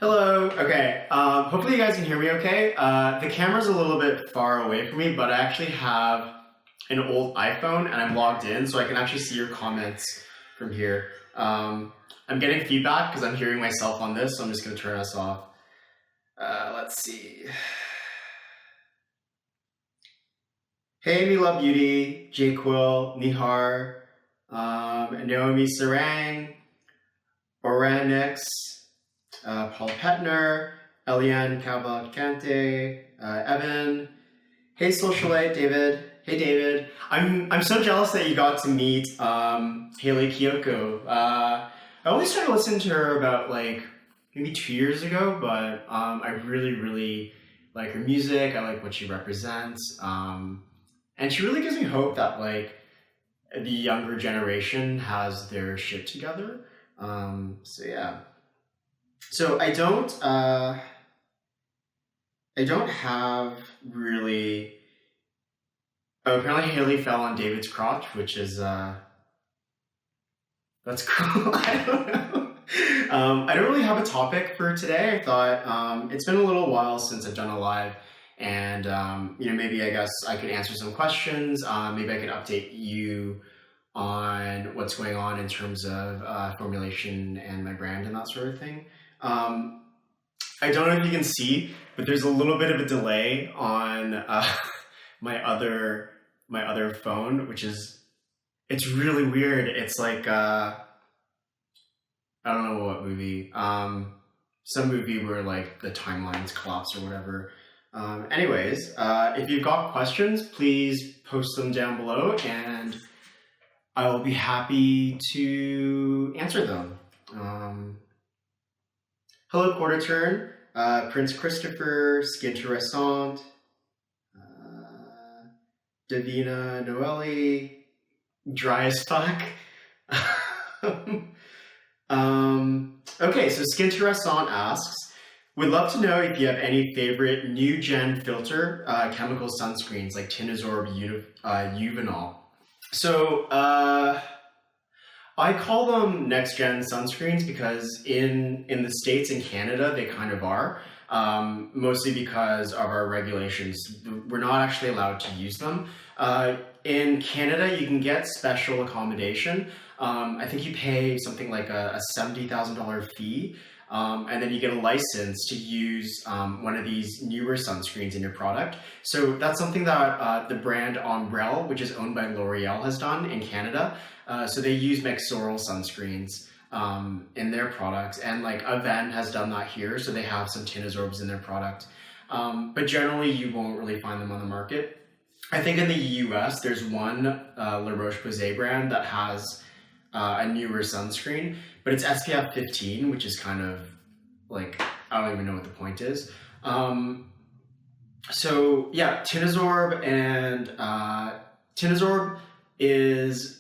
Hello. Okay. Hopefully you guys can hear me okay. The camera's a little bit far away from me, but I actually have an old iPhone and I'm logged in, so I can actually see your comments from here. I'm getting feedback because I'm hearing myself on this, so I'm just going to turn us off. Let's see. Hey, Me Love Beauty, J Quill, Nihar, Naomi Sarang, Oranix, Paul Petner, Eliane Cavalcante, Evan. Hey, Socialite, David. Hey, David. I'm so jealous that you got to meet Haley Kiyoko. I only started listening to her about like maybe 2 years ago, but I really like her music. I like what she represents, and she really gives me hope that like the younger generation has their shit together. So yeah. So I don't have really. Oh, apparently Haley fell on David's crotch, which is that's cool. I don't know. I don't really have a topic for today. I thought it's been a little while since I've done a live, and maybe I guess I could answer some questions. Maybe I could update you on what's going on in terms of formulation and my brand and that sort of thing. I don't know if you can see, but there's a little bit of a delay on my other phone, it's really weird. It's like I don't know what movie, some movie where like the timelines collapse or whatever. Anyways, if you've got questions, please post them down below, and I will be happy to answer them. Hello, Quarter Turn, Prince Christopher, Skin Interessant, Davina Noeli, Dry as Fuck. Okay, so Skin Interessant asks, would love to know if you have any favorite new gen filter chemical sunscreens like Tinosorb, Uvenol. So I call them next gen sunscreens because in the States and Canada they kind of are, mostly because of our regulations. We're not actually allowed to use them. In Canada you can get special accommodation. I think you pay something like a $70,000 fee, and then you get a license to use one of these newer sunscreens in your product. So that's something that the brand Umbrella, which is owned by L'Oreal, has done in Canada. So they use Benzoyl sunscreens in their products, and like Aven has done that here, so they have some Tinosorbs in their product. But generally you won't really find them on the market. I think in the US there's one La Roche-Posay brand that has a newer sunscreen, but it's SPF 15, which is kind of like, I don't even know what the point is. So yeah, Tinosorb, and Tinosorb is,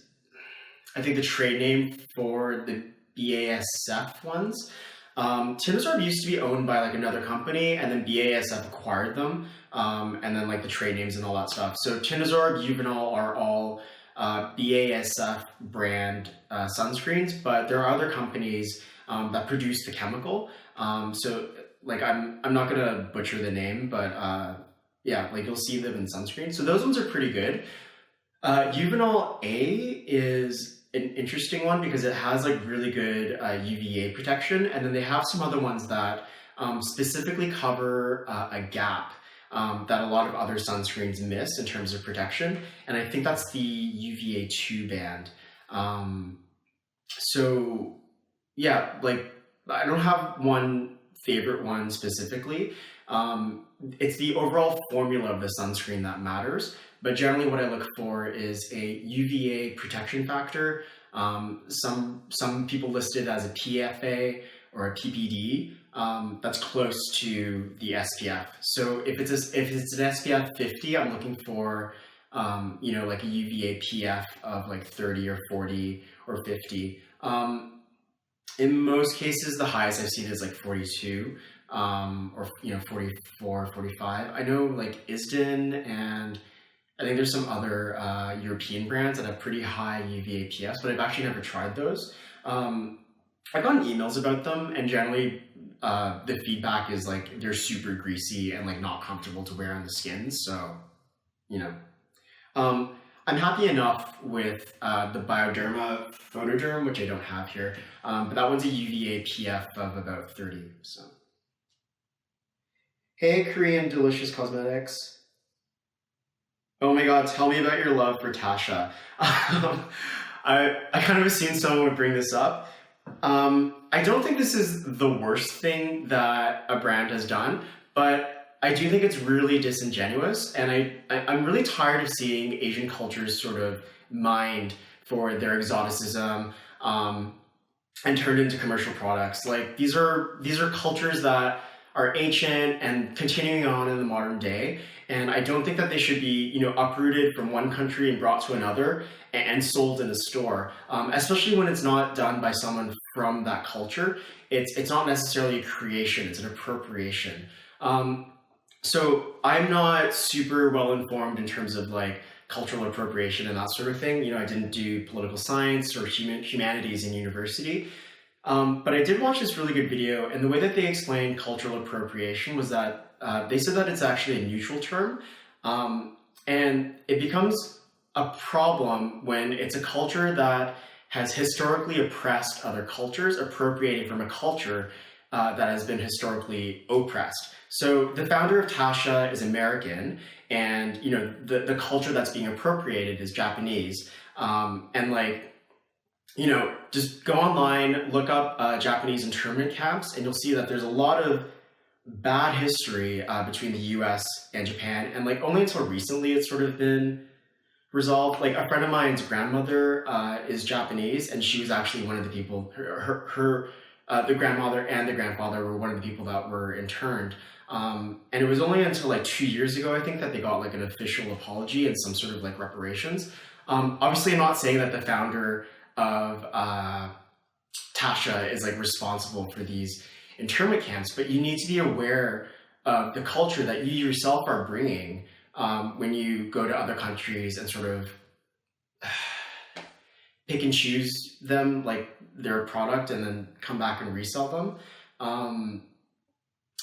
I think, the trade name for the BASF ones. Tinosorb used to be owned by like another company, and then BASF acquired them, and then like the trade names and all that stuff. So Tinosorb, Uvenol are all BASF brand sunscreens, but there are other companies that produce the chemical. So like I'm not gonna butcher the name, but yeah, like you'll see them in sunscreen. So those ones are pretty good. Uvenol A is an interesting one because it has like really good UVA protection, and then they have some other ones that specifically cover a gap that a lot of other sunscreens miss in terms of protection, and I think that's the UVA 2 band. So yeah, like I don't have one favorite one specifically. It's the overall formula of the sunscreen that matters, but generally what I look for is a UVA protection factor. Some people list it as a PFA or a PPD. That's close to the SPF. So if it's an SPF 50, I'm looking for like a UVA PF of like 30 or 40 or 50. In most cases, the highest I've seen is like 42, or 44, 45. I know like Isden, and I think there's some other European brands that have pretty high UVA PFs, but I've actually never tried those. I've gotten emails about them, and generally the feedback is like they're super greasy and like not comfortable to wear on the skin. So, you know, I'm happy enough with the Bioderma Photoderm, which I don't have here, but that one's a UVA PF of about 30. So, hey, Korean Delicious Cosmetics. Oh my God, tell me about your love for Tatcha. I kind of assumed someone would bring this up. I don't think this is the worst thing that a brand has done, but I do think it's really disingenuous, and I'm really tired of seeing Asian cultures sort of mined for their exoticism and turned into commercial products. Like these are cultures that are ancient and continuing on in the modern day, and I don't think that they should be, you know, uprooted from one country and brought to another and sold in a store, especially when it's not done by someone from that culture. It's not necessarily a creation, it's an appropriation. So I'm not super well informed in terms of like cultural appropriation and that sort of thing. You know, I didn't do political science or humanities in university. But I did watch this really good video, and the way that they explained cultural appropriation was that they said that it's actually a neutral term, and it becomes a problem when it's a culture that has historically oppressed other cultures, appropriating from a culture that has been historically oppressed. So the founder of Tatcha is American, and you know the culture that's being appropriated is Japanese, and like, you know, just go online, look up Japanese internment camps, and you'll see that there's a lot of bad history between the US and Japan, and like only until recently it's sort of been resolved. Like a friend of mine's grandmother is Japanese, and she was actually one of the people, the grandmother and the grandfather were one of the people that were interned. And it was only until like 2 years ago, I think, that they got like an official apology and some sort of like reparations. Obviously, I'm not saying that the founder of Tatcha is like responsible for these internment camps, but you need to be aware of the culture that you yourself are bringing when you go to other countries and sort of pick and choose them like their product and then come back and resell them.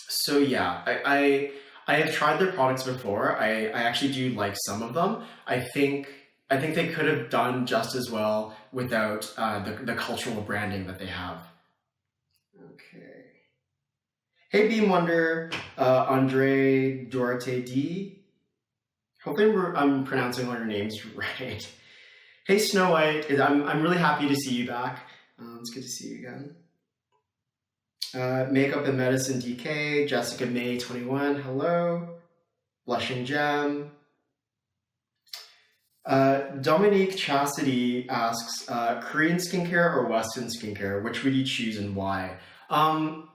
So yeah, I have tried their products before. I actually do like some of them. I think they could have done just as well without the cultural branding that they have. Okay. Hey, Beam Wonder, Andre Dorate D. Hopefully I'm pronouncing all your names right. Hey, Snow White. I'm really happy to see you back. It's good to see you again. Makeup and Medicine DK, Jessica May 21, hello. Blushing Gem. Dominique Chastity asks, Korean skincare or Western skincare? Which would you choose and why? I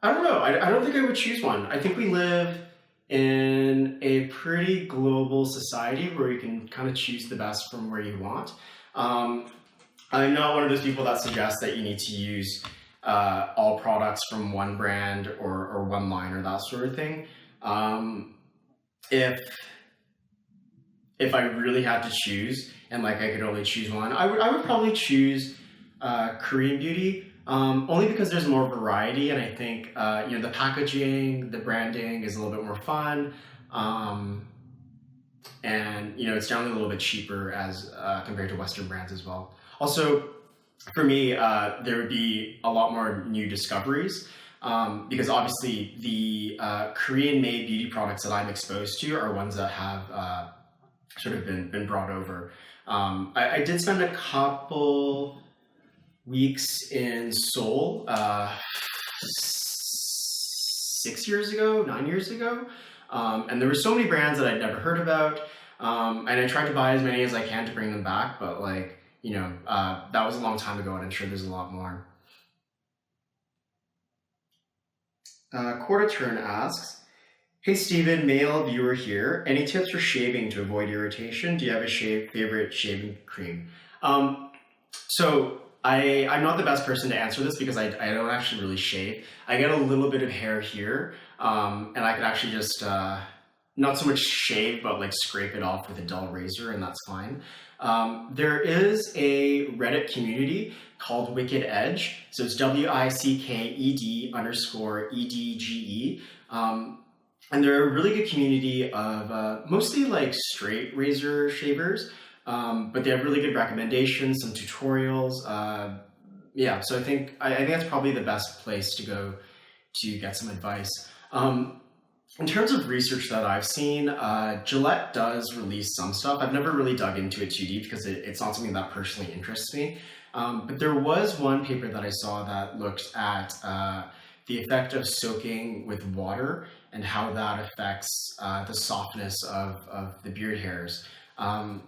don't know. I don't think I would choose one. I think we live in a pretty global society where you can kind of choose the best from where you want. I'm not one of those people that suggests that you need to use all products from one brand or one line or that sort of thing. If I really had to choose and like I could only choose one, I would probably choose Korean beauty, only because there's more variety, and I think you know, the packaging, the branding is a little bit more fun, and you know, it's generally a little bit cheaper as compared to Western brands as well. Also, for me, there would be a lot more new discoveries, because obviously the Korean-made beauty products that I'm exposed to are ones that have sort of been brought over. I did spend a couple weeks in Seoul 9 years ago, and there were so many brands that I'd never heard about, and I tried to buy as many as I can to bring them back, but like, you know, that was a long time ago, and I'm sure there's a lot more. Quarter Turn asks, hey Steven, male viewer here. Any tips for shaving to avoid irritation? Do you have a favorite shaving cream? So I'm not the best person to answer this because I don't actually really shave. I get a little bit of hair here, and I could actually just not so much shave, but like scrape it off with a dull razor, and that's fine. There is a Reddit community called Wicked Edge. So it's WICKED_EDGE. And they're a really good community of mostly like straight razor shavers, but they have really good recommendations, some tutorials. Yeah, so I think that's probably the best place to go to get some advice. In terms of research that I've seen, Gillette does release some stuff. I've never really dug into it too deep because it's not something that personally interests me. But there was one paper that I saw that looked at the effect of soaking with water and how that affects the softness of the beard hairs. And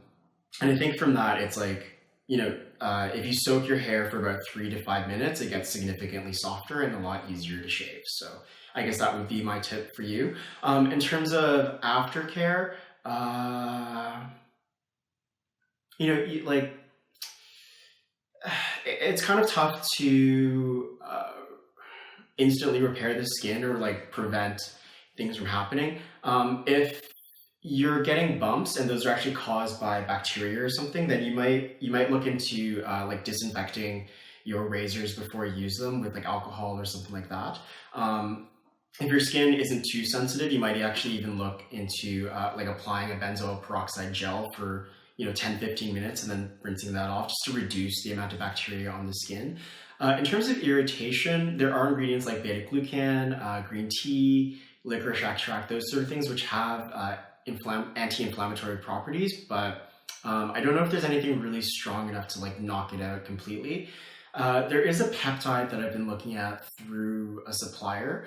I think from that, it's like, if you soak your hair for about 3 to 5 minutes, it gets significantly softer and a lot easier to shave. So I guess that would be my tip for you. In terms of aftercare, it's kind of tough to instantly repair the skin or like prevent things from happening. If you're getting bumps and those are actually caused by bacteria or something, then you might look into like disinfecting your razors before you use them with like alcohol or something like that. If your skin isn't too sensitive, you might actually even look into like applying a benzoyl peroxide gel for 10-15 minutes and then rinsing that off just to reduce the amount of bacteria on the skin. In terms of irritation, there are ingredients like beta-glucan, green tea, licorice extract, those sort of things which have anti-inflammatory properties, but I don't know if there's anything really strong enough to like knock it out completely. There is a peptide that I've been looking at through a supplier.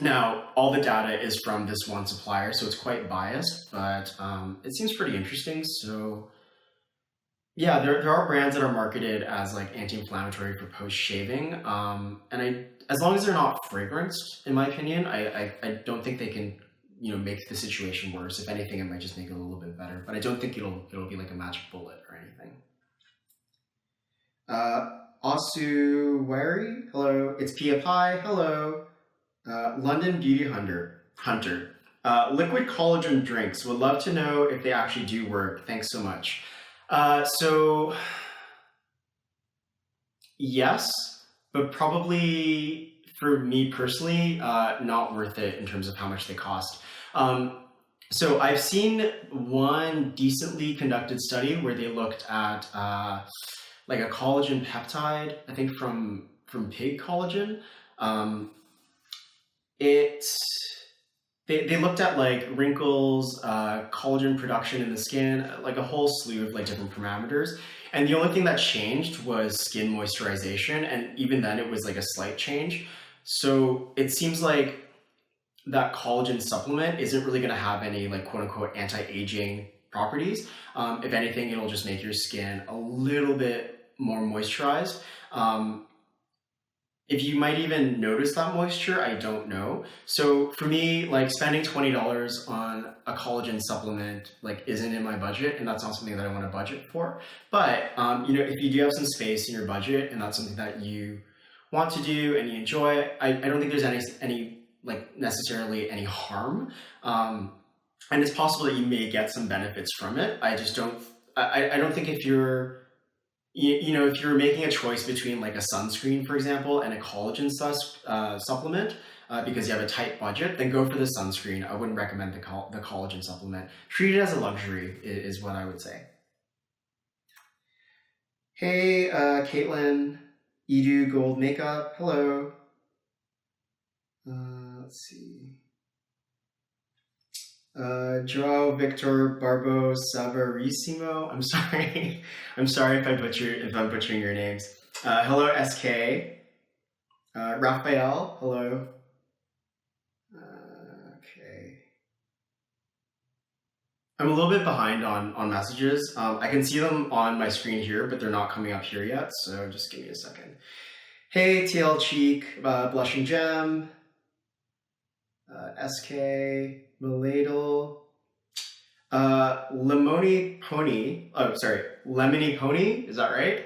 Now, all the data is from this one supplier, so it's quite biased, but it seems pretty interesting. So yeah, there are brands that are marketed as like anti-inflammatory for post-shaving, and as long as they're not fragranced, in my opinion, I don't think they can make the situation worse. If anything, it might just make it a little bit better, but I don't think it'll be like a magic bullet or anything. Osuwari, hello. It's Pia Pie, hello. London Beauty Hunter. Liquid collagen drinks. Would love to know if they actually do work. Thanks so much. So yes, but probably for me personally, not worth it in terms of how much they cost. So I've seen one decently conducted study where they looked at like a collagen peptide, I think from pig collagen. They looked at like wrinkles, collagen production in the skin, like a whole slew of like different parameters. And the only thing that changed was skin moisturization. And even then it was like a slight change. So it seems like that collagen supplement isn't really going to have any like quote unquote anti-aging properties. If anything, it'll just make your skin a little bit more moisturized. If you might even notice that moisture, I don't know. So for me, like spending $20 on a collagen supplement like isn't in my budget, and that's not something that I want to budget for. But if you do have some space in your budget and that's something that you want to do and you enjoy, I don't think there's any like necessarily any harm. And it's possible that you may get some benefits from it. I just don't. I don't think if you're if you're making a choice between like a sunscreen, for example, and a collagen supplement, because you have a tight budget, then go for the sunscreen. I wouldn't recommend the collagen supplement. Treat it as a luxury is what I would say. Hey, Caitlin, Edu Gold Makeup, hello. Let's see. Joao Victor Barbo Savarissimo. I'm sorry. I'm sorry if I'm butchering your names. Hello, SK. Raphael, hello. Okay. I'm a little bit behind on messages. I can see them on my screen here, but they're not coming up here yet, so just give me a second. Hey, TL Cheek, Blushing Gem, SK, Maladle, Lemony Pony, is that right?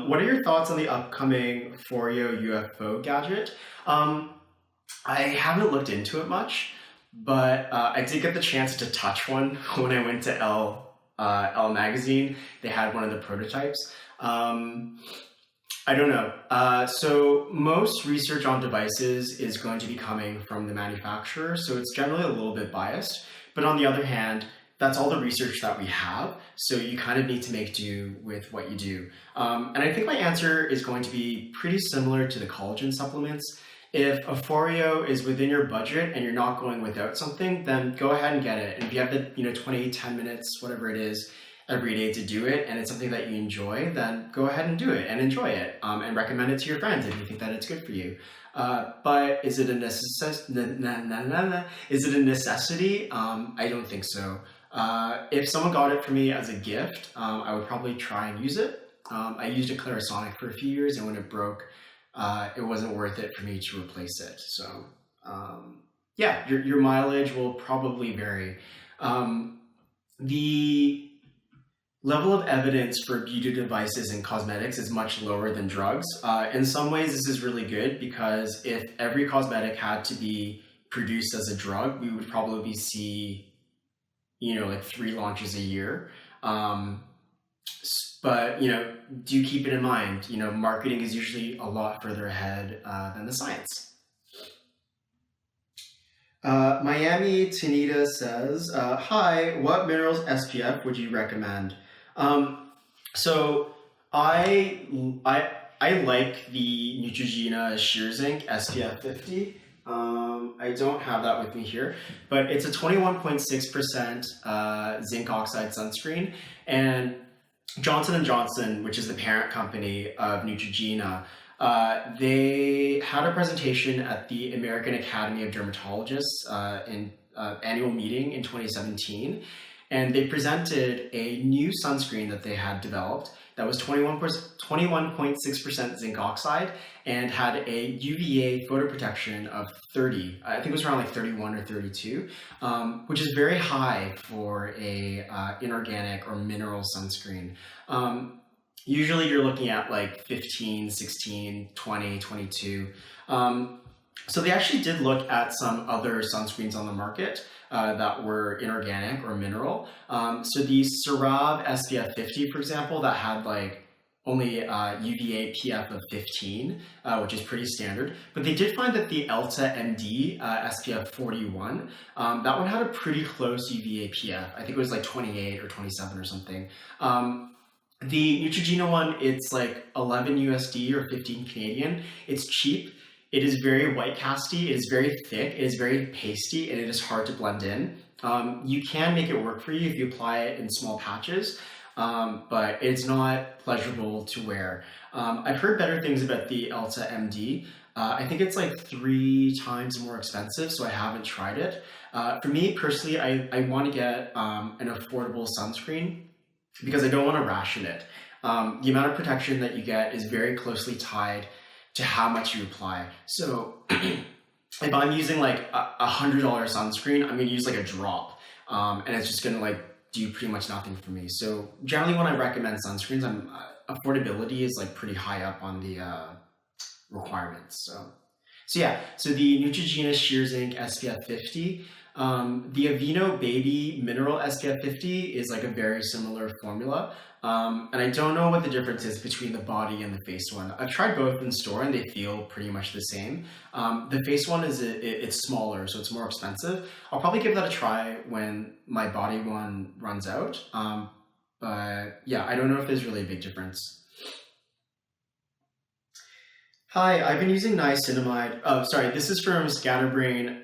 What are your thoughts on the upcoming Foreo UFO gadget? I haven't looked into it much, but I did get the chance to touch one when I went to Elle magazine. They had one of the prototypes. I don't know. So most research on devices is going to be coming from the manufacturer, so it's generally a little bit biased. But on the other hand, that's all the research that we have, so you kind of need to make do with what you do. And I think my answer is going to be pretty similar to the collagen supplements. If a Foreo is within your budget and you're not going without something, then go ahead and get it. And if you have the 20, 10 minutes, whatever it is, every day to do it, and it's something that you enjoy, then go ahead and do it and enjoy it, and recommend it to your friends if you think that it's good for you. But is it a necessity? I don't think so. If someone got it for me as a gift, I would probably try and use it. I used a Clarisonic for a few years, and when it broke, it wasn't worth it for me to replace it. So yeah, your mileage will probably vary. The level of evidence for beauty devices and cosmetics is much lower than drugs. In some ways, this is really good because if every cosmetic had to be produced as a drug, we would probably see, like 3 launches a year. But, do keep it in mind, marketing is usually a lot further ahead than the science. Miami Tanita says, hi, what minerals SPF would you recommend? So I like the Neutrogena Sheer Zinc SPF 50. I don't have that with me here, but it's a 21.6% zinc oxide sunscreen, and Johnson & Johnson, which is the parent company of Neutrogena, they had a presentation at the American Academy of Dermatologists in annual meeting in 2017, and they presented a new sunscreen that they had developed that was 21.6% zinc oxide and had a UVA photo protection of 30. I think it was around like 31 or 32, which is very high for a inorganic or mineral sunscreen. Usually you're looking at like 15, 16, 20, 22. So they actually did look at some other sunscreens on the market that were inorganic or mineral. So the Ceramides SPF 50, for example, that had like only UVA PF of 15, which is pretty standard. But they did find that the Elta MD SPF 41, that one had a pretty close UVA PF. I think it was like 28 or 27 or something. The Neutrogena one, it's like 11 USD or 15 Canadian. It's cheap. It is very white casty, it is very thick, it is very pasty, and it is hard to blend in. You can make it work for you if you apply it in small patches, but it's not pleasurable to wear. I've heard better things about the Elta MD. I think it's like 3 times more expensive, so I haven't tried it. For me personally, I want to get an affordable sunscreen because I don't want to ration it. The amount of protection that you get is very closely tied to how much you apply. So if I'm using like a $100 sunscreen, I'm gonna use like a drop, and it's just gonna like do pretty much nothing for me. So generally when I recommend sunscreens, affordability is like pretty high up on the requirements. So yeah, so the Neutrogena Sheer Zinc SPF 50, the Aveeno Baby Mineral SPF 50 is like a very similar formula. And I don't know what the difference is between the body and the face one. I've tried both in store and they feel pretty much the same. The face one it's smaller, so it's more expensive. I'll probably give that a try when my body one runs out. But yeah, I don't know if there's really a big difference. Hi, I've been using niacinamide. Oh, sorry, this is from Scatterbrain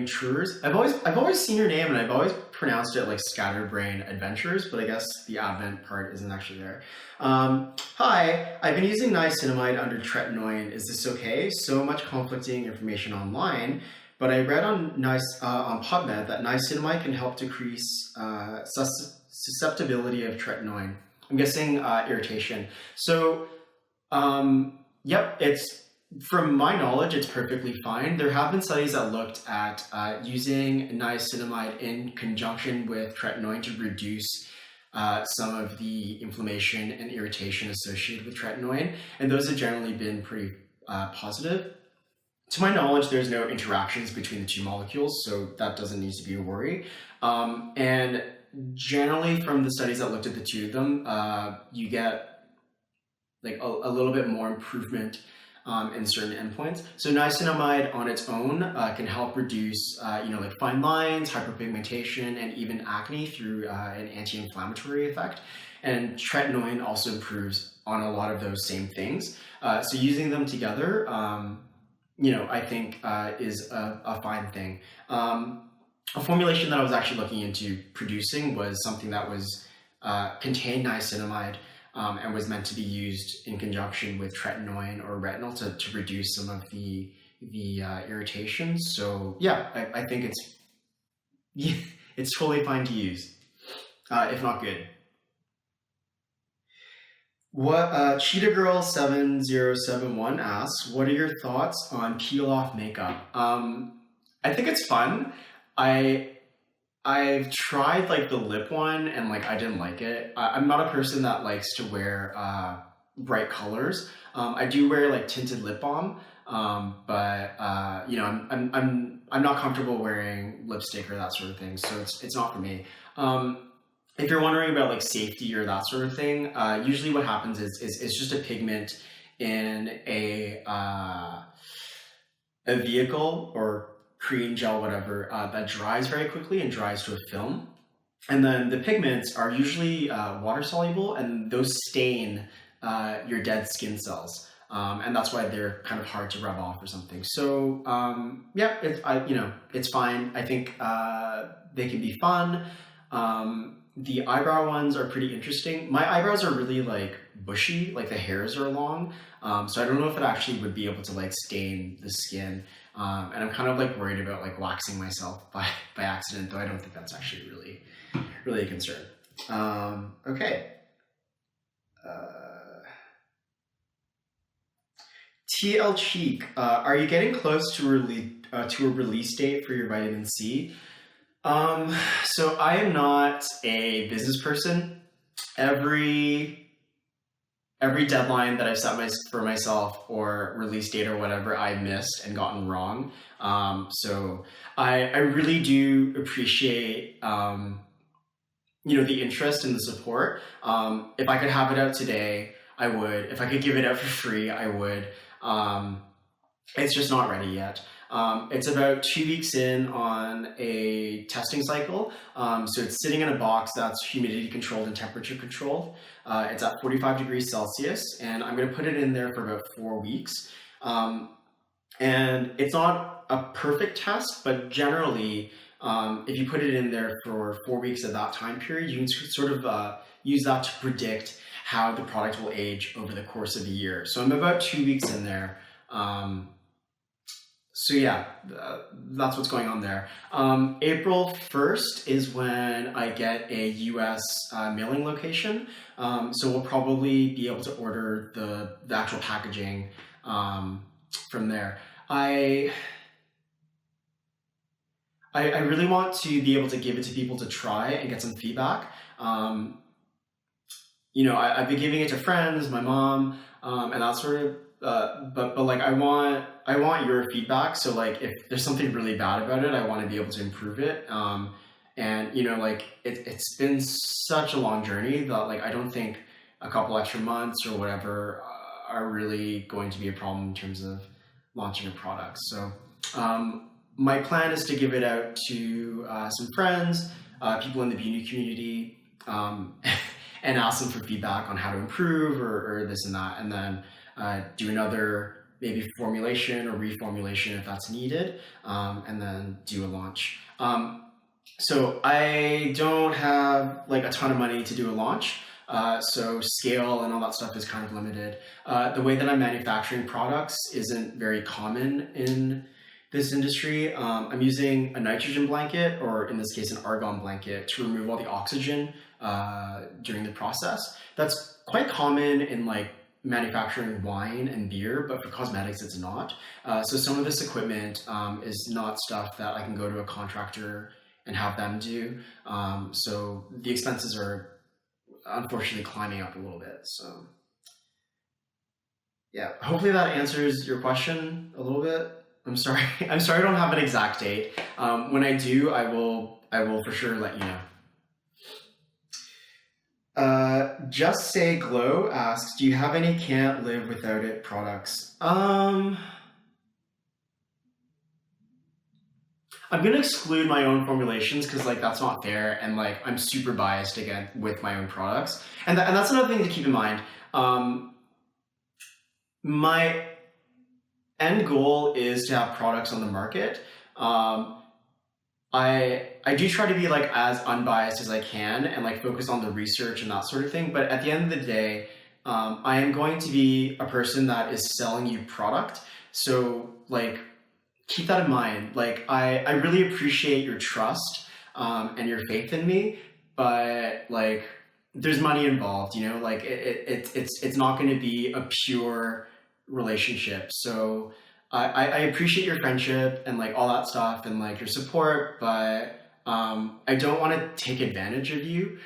Truers. I've always seen your name and I've always pronounced it like Scatterbrain Adventures, but I guess the Advent part isn't actually there. Hi, I've been using niacinamide under tretinoin. Is this okay? So much conflicting information online, but I read on PubMed that niacinamide can help decrease susceptibility of tretinoin. I'm guessing irritation. So, yep, from my knowledge, it's perfectly fine. There have been studies that looked at using niacinamide in conjunction with tretinoin to reduce some of the inflammation and irritation associated with tretinoin, and those have generally been pretty positive. To my knowledge, there's no interactions between the 2 molecules, so that doesn't need to be a worry. And generally from the studies that looked at the two of them, you get like a little bit more improvement in certain endpoints. So niacinamide on its own can help reduce, like fine lines, hyperpigmentation, and even acne through an anti-inflammatory effect. And tretinoin also improves on a lot of those same things. So using them together, I think is a fine thing. A formulation that I was actually looking into producing was something that was contained niacinamide and was meant to be used in conjunction with tretinoin or retinol to reduce some of the irritation. So yeah, I think it's totally fine to use, if not good. What Cheetah Girl 7071 asks, what are your thoughts on peel off makeup? I think it's fun. I've tried like the lip one and like I didn't like it. I'm not a person that likes to wear bright colors. I do wear like tinted lip balm, but I'm not comfortable wearing lipstick or that sort of thing. So it's not for me. If you're wondering about like safety or that sort of thing, usually what happens is it's just a pigment in a vehicle or cream, gel, whatever, that dries very quickly and dries to a film. And then the pigments are usually water soluble, and those stain your dead skin cells. And that's why they're kind of hard to rub off or something. So yeah, it's fine. I think they can be fun. The eyebrow ones are pretty interesting. My eyebrows are really like bushy, like the hairs are long. So I don't know if it actually would be able to like stain the skin. And I'm kind of like worried about like waxing myself by accident, though I don't think that's actually really a concern. Okay. TL Cheek, are you getting close to a release date for your vitamin C? So I am not a business person. Every deadline that I've set for myself or release date or whatever, I missed and gotten wrong. So I really do appreciate, the interest and the support. If I could have it out today, I would. If I could give it out for free, I would. It's just not ready yet. It's about 2 weeks in on a testing cycle. So it's sitting in a box that's humidity controlled and temperature controlled. It's at 45 degrees Celsius, and I'm going to put it in there for about 4 weeks. And it's not a perfect test, but generally, if you put it in there for 4 weeks at that time period, you can sort of use that to predict how the product will age over the course of a year. So I'm about 2 weeks in there. So yeah, that's what's going on there. April 1st is when I get a US mailing location. So we'll probably be able to order the actual packaging from there. I really want to be able to give it to people to try and get some feedback. I've been giving it to friends, my mom, and that sort of. But like I want your feedback. So like if there's something really bad about it, I want to be able to improve it. And it's been such a long journey that like I don't think a couple extra months or whatever are really going to be a problem in terms of launching a product. So my plan is to give it out to some friends, people in the beauty community, and ask them for feedback on how to improve or this and that, and then do another maybe formulation or reformulation if that's needed, and then do a launch. So I don't have like a ton of money to do a launch, so scale and all that stuff is kind of limited. The way that I'm manufacturing products isn't very common in this industry. I'm using a nitrogen blanket, or in this case an argon blanket, to remove all the oxygen during the process. That's quite common in like manufacturing wine and beer, but for cosmetics it's not. So some of this equipment is not stuff that I can go to a contractor and have them do. So the expenses are unfortunately climbing up a little bit. So yeah, hopefully that answers your question a little bit. I'm sorry I don't have an exact date. When I do, I will for sure let you know. Just Say Glow asks, do you have any can't live without it products? I'm gonna exclude my own formulations because like that's not fair, and like I'm super biased again with my own products, and that's another thing to keep in mind. My end goal is to have products on the market. I do try to be like as unbiased as I can and like focus on the research and that sort of thing. But at the end of the day, I am going to be a person that is selling you product. So like keep that in mind. Like I really appreciate your trust and your faith in me, but like there's money involved, you know, like it's not going to be a pure relationship. So I appreciate your friendship and like all that stuff and like your support, but I don't want to take advantage of you,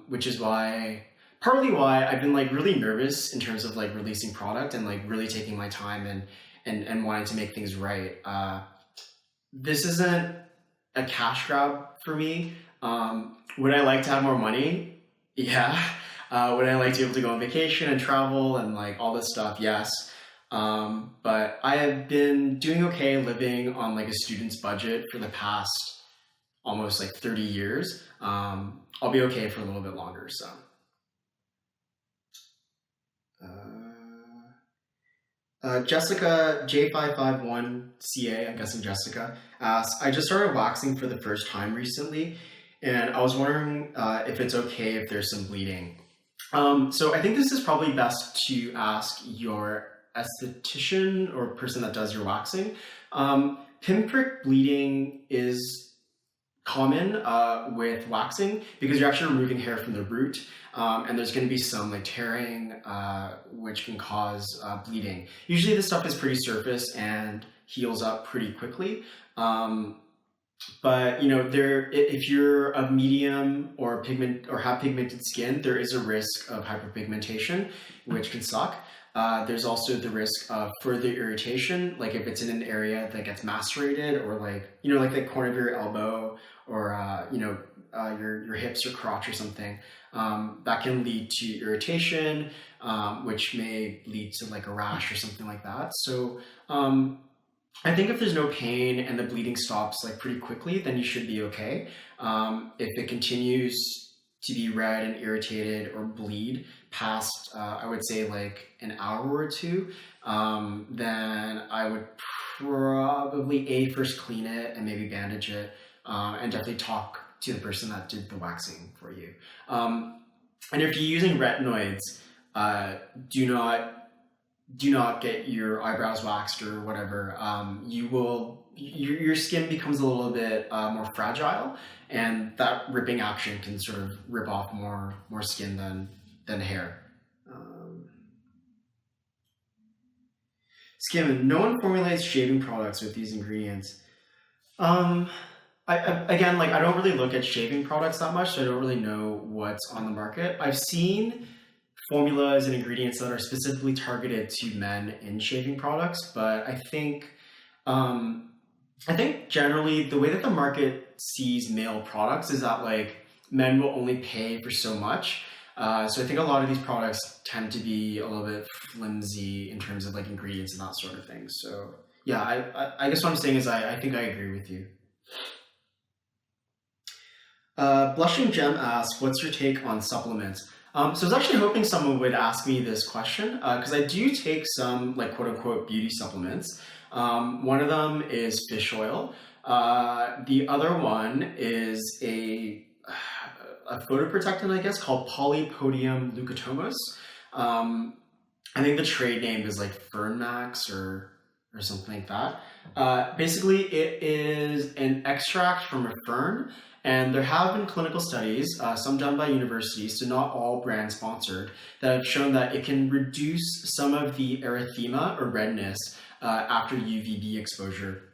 which is partly why I've been like really nervous in terms of like releasing product and like really taking my time and wanting to make things right. This isn't a cash grab for me. Would I like to have more money? Yeah. Would I like to be able to go on vacation and travel and like all this stuff? Yes. But I have been doing okay living on like a student's budget for the past almost like 30 years. I'll be okay for a little bit longer, so. Jessica J551CA, I'm guessing Jessica, asks, I just started waxing for the first time recently, and I was wondering if it's okay if there's some bleeding. So I think this is probably best to ask your esthetician or person that does your waxing. Pinprick bleeding is common with waxing because you're actually removing hair from the root, and there's going to be some like tearing which can cause bleeding. Usually this stuff is pretty surface and heals up pretty quickly, but you know, if you're of medium or have pigmented skin, there is a risk of hyperpigmentation, which can suck. There's also the risk of further irritation, like if it's in an area that gets macerated, or like, you know, like the corner of your elbow, or you know, your hips or crotch or something. That can lead to irritation, which may lead to like a rash or something like that. So I think if there's no pain and the bleeding stops like pretty quickly, then you should be okay. If it continues to be red and irritated or bleed past, I would say like an hour or two, then I would probably first clean it and maybe bandage it, and definitely talk to the person that did the waxing for you. And if you're using retinoids, do not get your eyebrows waxed or whatever. Your skin becomes a little bit more fragile, and that ripping action can sort of rip off more skin than hair. Skim, no one formulates shaving products with these ingredients. Again, like I don't really look at shaving products that much, so I don't really know what's on the market. I've seen formulas and ingredients that are specifically targeted to men in shaving products, but I think generally the way that the market sees male products is that like men will only pay for so much. So I think a lot of these products tend to be a little bit flimsy in terms of like ingredients and that sort of thing. So yeah, I guess what I'm saying is I think I agree with you. Blushing Gem asks, what's your take on supplements? So I was actually hoping someone would ask me this question because I do take some like quote unquote beauty supplements. One of them is fish oil. The other one is a photoprotectant, I guess, called polypodium leucotomos. I think the trade name is like Fernmax or something like that. Basically, it is an extract from a fern. And there have been clinical studies, some done by universities, so not all brand sponsored, that have shown that it can reduce some of the erythema or redness after UVB exposure.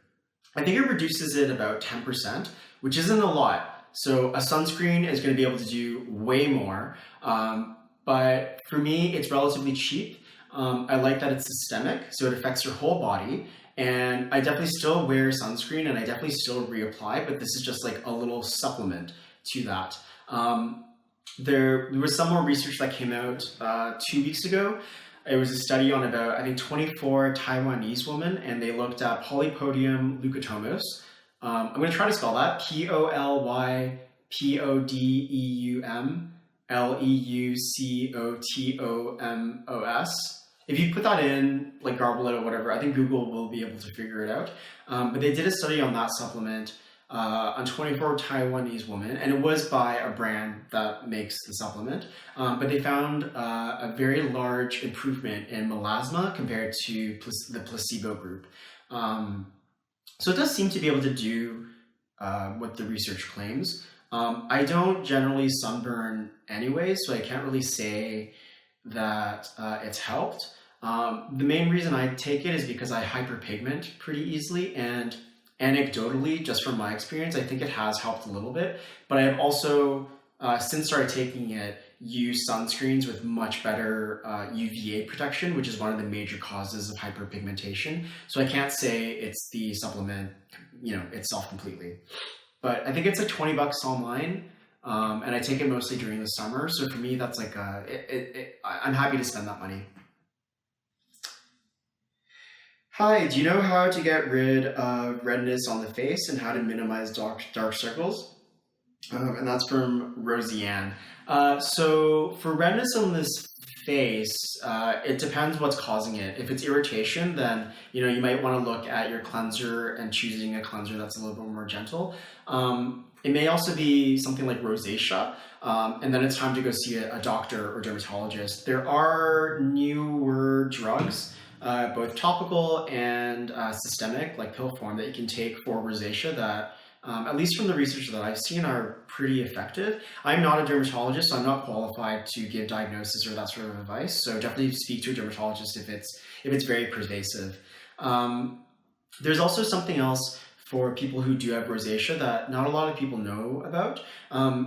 I think it reduces it about 10%, which isn't a lot. So a sunscreen is going to be able to do way more. But for me, it's relatively cheap. I like that it's systemic, so it affects your whole body. And I definitely still wear sunscreen and I definitely still reapply, but this is just like a little supplement to that. there was some more research that came out 2 weeks ago. It was a study on about, I think, 24 Taiwanese women, and they looked at polypodium leukotomos. I'm going to try to spell that. polypodium leukotomos. If you put that in, like garble it or whatever, I think Google will be able to figure it out. But they did a study on that supplement on 24 Taiwanese women, and it was by a brand that makes the supplement. But they found a very large improvement in melasma compared to the placebo group. So it does seem to be able to do what the research claims. I don't generally sunburn anyway, so I can't really say that it's helped. The main reason I take it is because I hyperpigment pretty easily, and anecdotally, just from my experience, I think it has helped a little bit. But I have also, since started taking it, used sunscreens with much better UVA protection, which is one of the major causes of hyperpigmentation. So I can't say it's the supplement, itself completely. But I think it's like $20 online. And I take it mostly during the summer. So for me, that's like, I'm happy to spend that money. Hi, do you know how to get rid of redness on the face and how to minimize dark circles? And that's from Roseanne. So for redness on this face, it depends what's causing it. If it's irritation, then you might want to look at your cleanser and choosing a cleanser that's a little bit more gentle. It may also be something like rosacea, and then it's time to go see a doctor or dermatologist. There are newer drugs, both topical and systemic, like pill form, that you can take for rosacea that, at least from the research that I've seen, are pretty effective. I'm not a dermatologist, so I'm not qualified to give diagnosis or that sort of advice. So definitely speak to a dermatologist if it's very pervasive. There's also something else for people who do have rosacea that not a lot of people know about.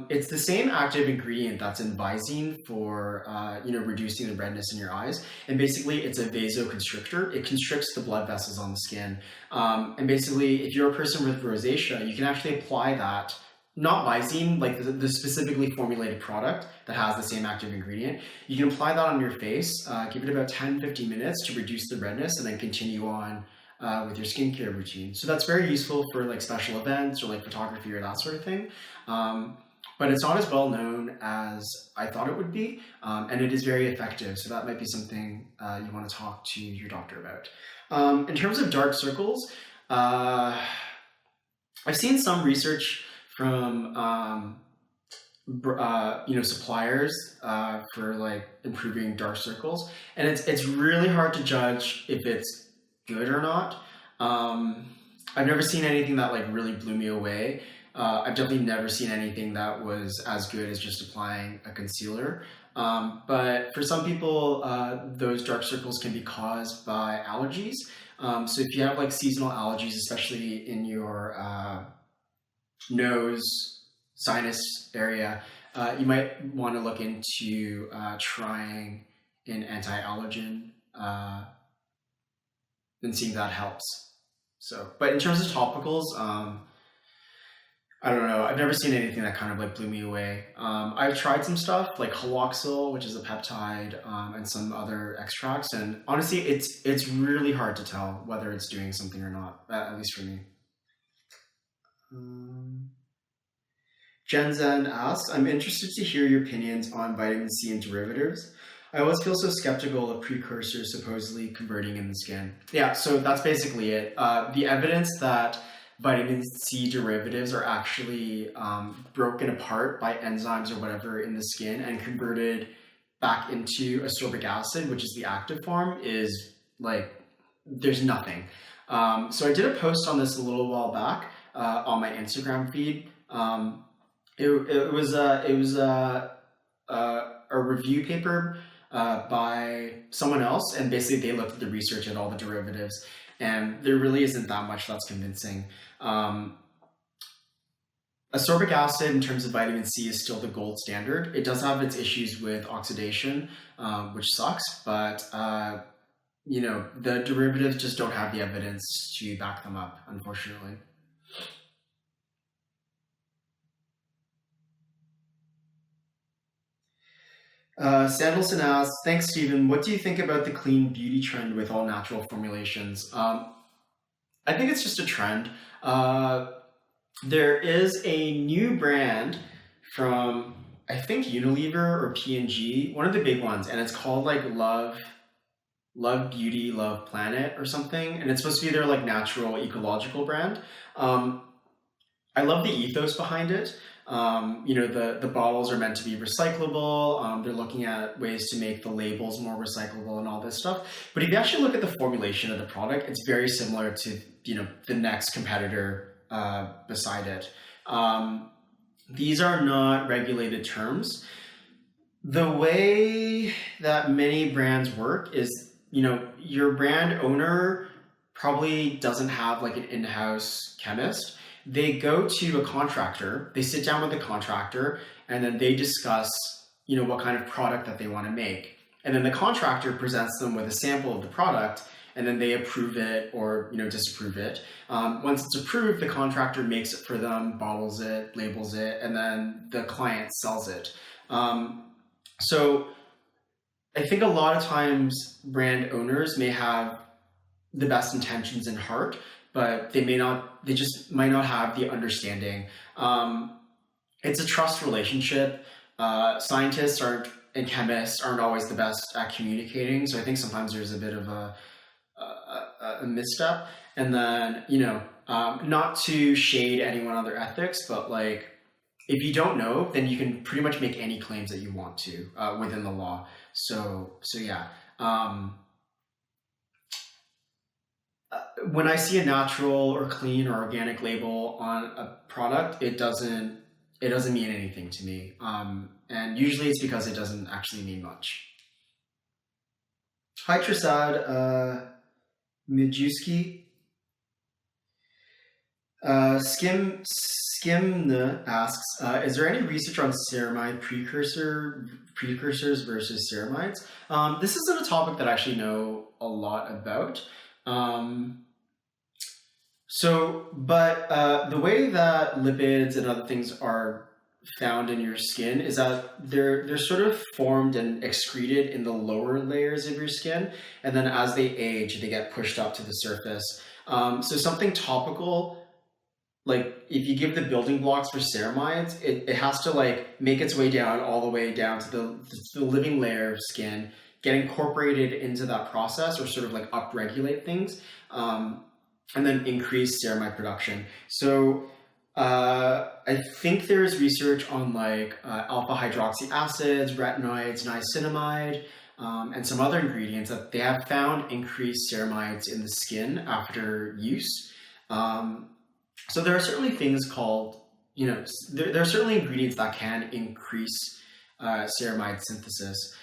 It's the same active ingredient that's in Visine for reducing the redness in your eyes. And basically it's a vasoconstrictor. It constricts the blood vessels on the skin. And basically if you're a person with rosacea, you can actually apply that, not Visine, like the specifically formulated product that has the same active ingredient. You can apply that on your face, give it about 10-15 minutes to reduce the redness, and then continue on with your skincare routine. So that's very useful for like special events or like photography or that sort of thing. But it's not as well known as I thought it would be, and it is very effective. So that might be something you want to talk to your doctor about. In terms of dark circles, I've seen some research from suppliers for like improving dark circles, and it's really hard to judge if it's good or not. I've never seen anything that like really blew me away. I've definitely never seen anything that was as good as just applying a concealer. But for some people, those dark circles can be caused by allergies. So if you have like seasonal allergies, especially in your nose, sinus area, you might want to look into trying an anti-allergen and seeing if that helps. So, but in terms of topicals, I don't know. I've never seen anything that kind of like blew me away. I've tried some stuff like haloxyl, which is a peptide, and some other extracts, and honestly, it's really hard to tell whether it's doing something or not. At least for me. Jen Zen asks, I'm interested to hear your opinions on vitamin C and derivatives. I always feel so skeptical of precursors supposedly converting in the skin. Yeah, so that's basically it. The evidence that vitamin C derivatives are actually broken apart by enzymes or whatever in the skin and converted back into ascorbic acid, which is the active form, is like, there's nothing. So I did a post on this a little while back on my Instagram feed. It was a review paper by someone else, and basically they looked at the research at all the derivatives, and there really isn't that much that's convincing. Ascorbic acid in terms of vitamin C is still the gold standard. It does have its issues with oxidation, which sucks, but the derivatives just don't have the evidence to back them up, unfortunately. Sandelson asks, thanks, Stephen. What do you think about the clean beauty trend with all natural formulations? I think it's just a trend. There is a new brand from, I think, Unilever or P&G, one of the big ones, and it's called like Love Beauty, Love Planet or something, and it's supposed to be their like natural ecological brand. I love the ethos behind it. The bottles are meant to be recyclable. They're looking at ways to make the labels more recyclable and all this stuff. But if you actually look at the formulation of the product, it's very similar to the next competitor beside it. These are not regulated terms. The way that many brands work is, your brand owner probably doesn't have like an in-house chemist. They go to a contractor, they sit down with the contractor, and then they discuss, what kind of product that they want to make. And then the contractor presents them with a sample of the product, and then they approve it or, disapprove it. Once it's approved, the contractor makes it for them, bottles it, labels it, and then the client sells it. So I think a lot of times brand owners may have the best intentions in heart, but they just might not have the understanding. It's a trust relationship. Scientists and chemists aren't always the best at communicating. So I think sometimes there's a bit of a misstep. And then, not to shade anyone on their ethics, but like, if you don't know, then you can pretty much make any claims that you want to within the law. So yeah. When I see a natural or clean or organic label on a product, it doesn't mean anything to me. And usually it's because it doesn't actually mean much. Hi, Trasad Mijuski. Skimna asks, is there any research on ceramide precursors versus ceramides? This isn't a topic that I actually know a lot about. The way that lipids and other things are found in your skin is that they're sort of formed and excreted in the lower layers of your skin, and then as they age, they get pushed up to the surface. So something topical, like if you give the building blocks for ceramides, it has to like make its way down all the way down to the living layer of skin, get incorporated into that process, or sort of like upregulate things, and then increase ceramide production. So I think there's research on like alpha hydroxy acids, retinoids, niacinamide, and some other ingredients that they have found increased ceramides in the skin after use. So there are certainly things called, there are certainly ingredients that can increase ceramide synthesis.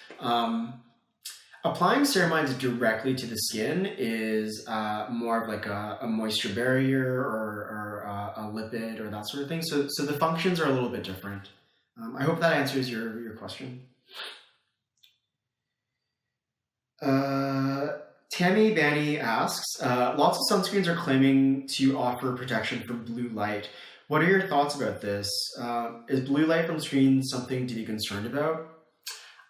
Applying ceramides directly to the skin is more of like a moisture barrier or a lipid or that sort of thing. So the functions are a little bit different. I hope that answers your question. Tammy Banny asks, lots of sunscreens are claiming to offer protection from blue light. What are your thoughts about this? Is blue light from screens something to be concerned about?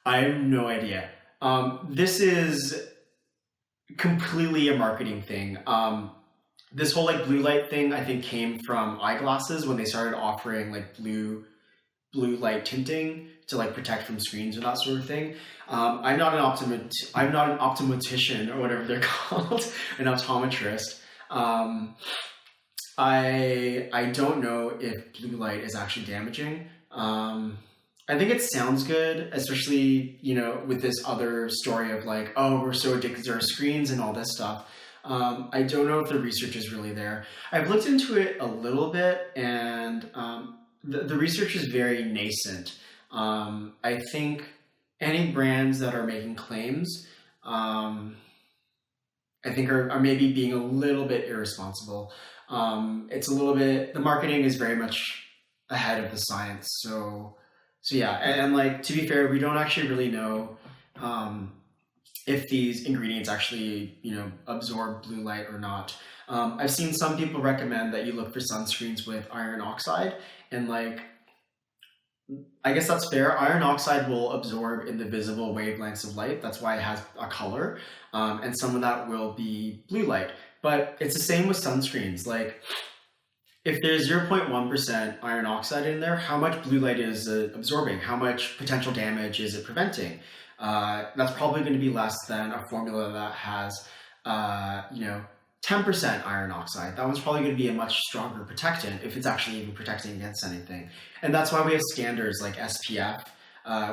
I have no idea. This is completely a marketing thing. This whole like blue light thing, I think, came from eyeglasses when they started offering like blue light tinting to like protect from screens and that sort of thing. I'm not an optometrician or whatever they're called, an optometrist. I don't know if blue light is actually damaging. I think it sounds good, especially, with this other story of like, oh, we're so addicted to our screens and all this stuff. I don't know if the research is really there. I've looked into it a little bit, and the research is very nascent. I think any brands that are making claims, I think are maybe being a little bit irresponsible. It's a little bit, the marketing is very much ahead of the science. So yeah, and like, to be fair, we don't actually really know if these ingredients actually, absorb blue light or not. I've seen some people recommend that you look for sunscreens with iron oxide, and like, I guess that's fair. Iron oxide will absorb in the visible wavelengths of light. That's why it has a color. And some of that will be blue light. But it's the same with sunscreens. Like, if there's 0.1% iron oxide in there, how much blue light is absorbing? How much potential damage is it preventing? That's probably going to be less than a formula that has, 10% iron oxide. That one's probably going to be a much stronger protectant if it's actually even protecting against anything. And that's why we have standards like SPF,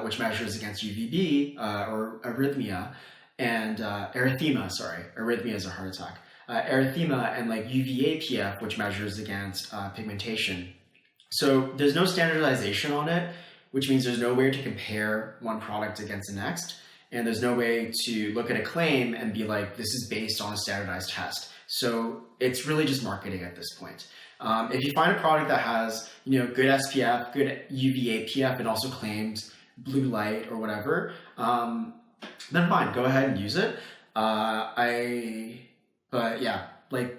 which measures against UVB or arrhythmia, and arrhythmia is a heart attack. Erythema, and like UVA-PF, which measures against pigmentation. So there's no standardization on it, which means there's no way to compare one product against the next. And there's no way to look at a claim and be like, this is based on a standardized test. So it's really just marketing at this point. If you find a product that has, good SPF, good UVA-PF, and also claims blue light or whatever, then fine, go ahead and use it. But yeah, like,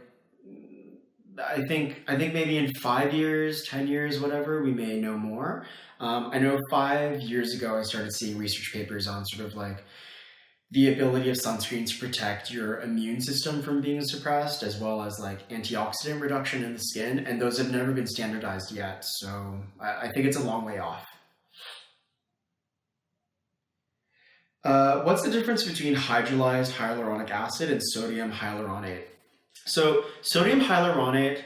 I think maybe in 5 years, 10 years, whatever, we may know more. I know 5 years ago, I started seeing research papers on sort of like the ability of sunscreens to protect your immune system from being suppressed, as well as like antioxidant reduction in the skin. And those have never been standardized yet. So I think it's a long way off. What's the difference between hydrolyzed hyaluronic acid and sodium hyaluronate? So sodium hyaluronate,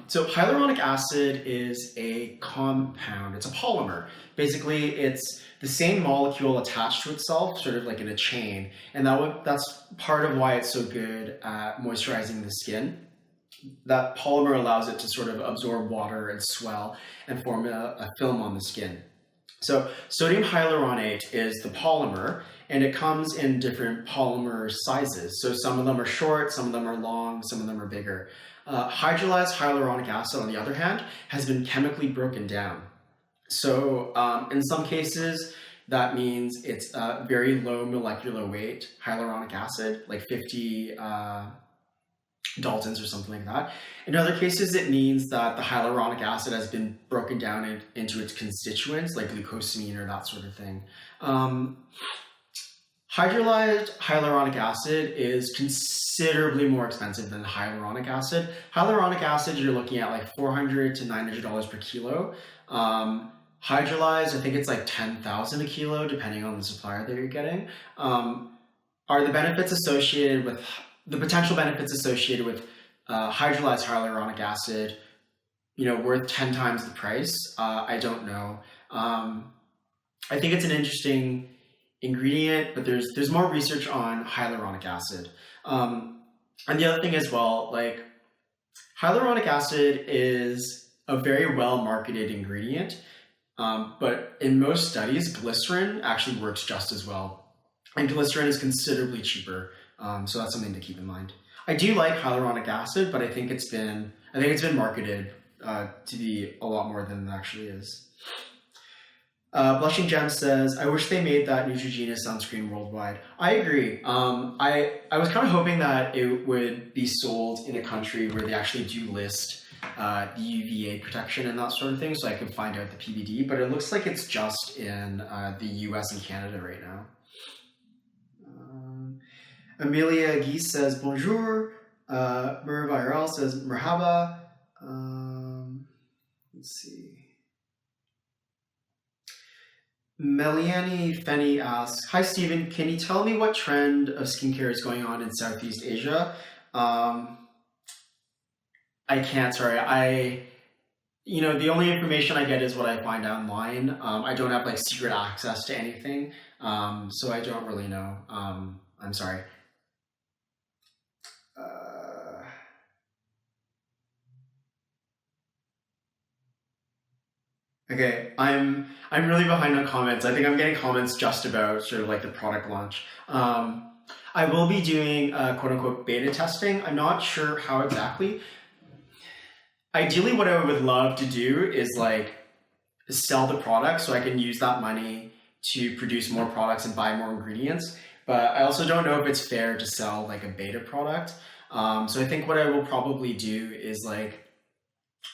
so hyaluronic acid is a compound, it's a polymer. Basically, it's the same molecule attached to itself, sort of like in a chain, and that's part of why it's so good at moisturizing the skin. That polymer allows it to sort of absorb water and swell and form a film on the skin. So sodium hyaluronate is the polymer, and it comes in different polymer sizes. So some of them are short, some of them are long, some of them are bigger. Hydrolyzed hyaluronic acid, on the other hand, has been chemically broken down. So in some cases, that means it's very low molecular weight hyaluronic acid, like 50 Daltons or something like that. In other cases, it means that the hyaluronic acid has been broken down into its constituents, like glucosamine or that sort of thing. Hydrolyzed hyaluronic acid is considerably more expensive than hyaluronic acid. Hyaluronic acid, you're looking at like $400 to $900 per kilo. Hydrolyzed, I think it's like $10,000 a kilo, depending on the supplier that you're getting. Are the benefits associated with the potential benefits associated with hydrolyzed hyaluronic acid, worth 10 times the price? I don't know. I think it's an interesting ingredient, but there's more research on hyaluronic acid. And the other thing as well, like, hyaluronic acid is a very well marketed ingredient, but in most studies, glycerin actually works just as well. And glycerin is considerably cheaper. So that's something to keep in mind. I do like hyaluronic acid, but I think it's been marketed to be a lot more than it actually is. Blushing Gem says, I wish they made that Neutrogena sunscreen worldwide. I agree. I was kind of hoping that it would be sold in a country where they actually do list the UVA protection and that sort of thing, so I could find out the PBD, but it looks like it's just in the US and Canada right now. Amelia Geese says bonjour. Murvairel says merhaba. Let's see. Meliani Fenny asks, hi Stephen, can you tell me what trend of skincare is going on in Southeast Asia? I can't, sorry. The only information I get is what I find online. I don't have like secret access to anything, so I don't really know. I'm sorry. Okay, I'm really behind on comments. I think I'm getting comments just about sort of like the product launch. I will be doing quote unquote beta testing. I'm not sure how exactly. Ideally, what I would love to do is like sell the product so I can use that money to produce more products and buy more ingredients. But I also don't know if it's fair to sell like a beta product. So I think what I will probably do is like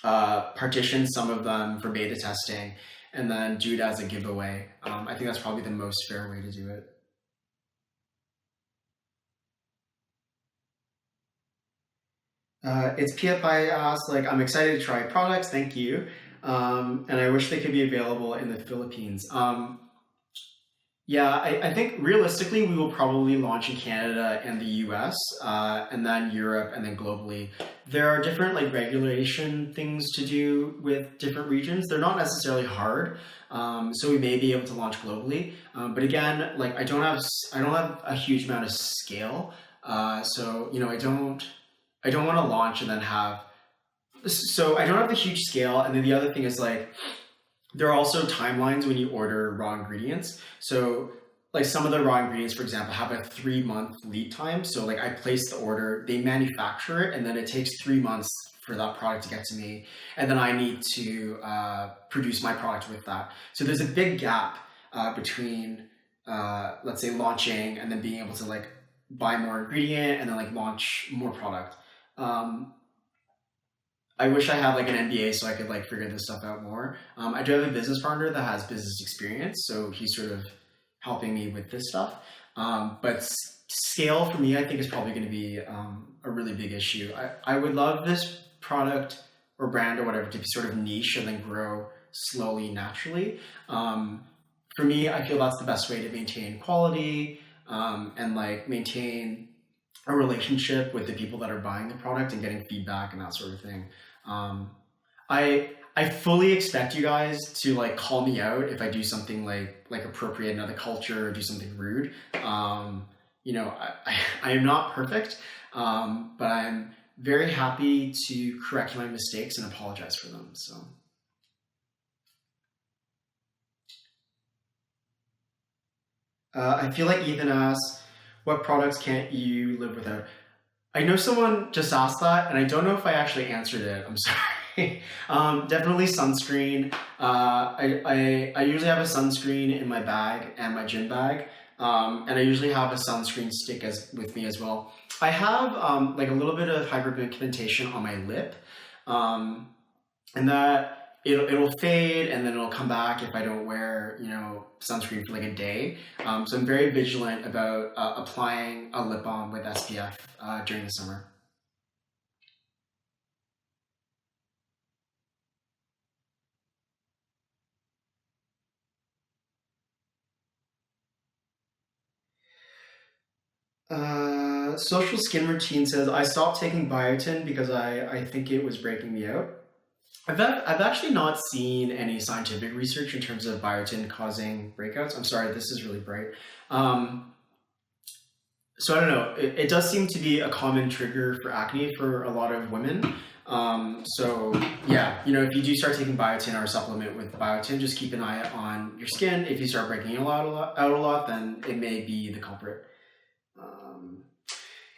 partition some of them for beta testing and then do it as a giveaway. I think that's probably the most fair way to do it. It's PFI asked, like, I'm excited to try products, thank you. And I wish they could be available in the Philippines. Yeah, I think realistically we will probably launch in Canada and the US, and then Europe, and then globally. There are different like regulation things to do with different regions. They're not necessarily hard, so we may be able to launch globally. But again, like I don't have a huge amount of scale, so you know I don't want to launch and then have. So I don't have the huge scale, and then the other thing is like there are also timelines when you order raw ingredients. So like some of the raw ingredients, for example, have a 3-month lead time. So like I place the order, they manufacture it, and then it takes 3 months for that product to get to me. And then I need to produce my product with that. So there's a big gap between, let's say, launching and then being able to like buy more ingredient and then like launch more product. I wish I had like an MBA so I could like figure this stuff out more. I do have a business partner that has business experience, so he's sort of helping me with this stuff. But scale for me, I think, is probably going to be a really big issue. I would love this product or brand or whatever to be sort of niche and then grow slowly, naturally. For me, I feel that's the best way to maintain quality and like maintain a relationship with the people that are buying the product and getting feedback and that sort of thing. I fully expect you guys to like call me out if I do something like appropriate another culture or do something rude. You know, I am not perfect, but I'm very happy to correct my mistakes and apologize for them. So. I feel like Ethan asks, what products can't you live without? I know someone just asked that, and I don't know if I actually answered it. I'm sorry. Definitely sunscreen. I usually have a sunscreen in my bag and my gym bag, and I usually have a sunscreen stick with me as well. I have like a little bit of hyperpigmentation on my lip, and that it'll fade and then it'll come back if I don't wear, you know, sunscreen for like a day. So I'm very vigilant about applying a lip balm with SPF during the summer. Social Skin Routine says, I stopped taking biotin because I think it was breaking me out. I've actually not seen any scientific research in terms of biotin causing breakouts. I'm sorry, this is really bright. So I don't know. It does seem to be a common trigger for acne for a lot of women. So yeah, you know, if you do start taking biotin or a supplement with biotin, just keep an eye on your skin. If you start breaking out a lot, then it may be the culprit.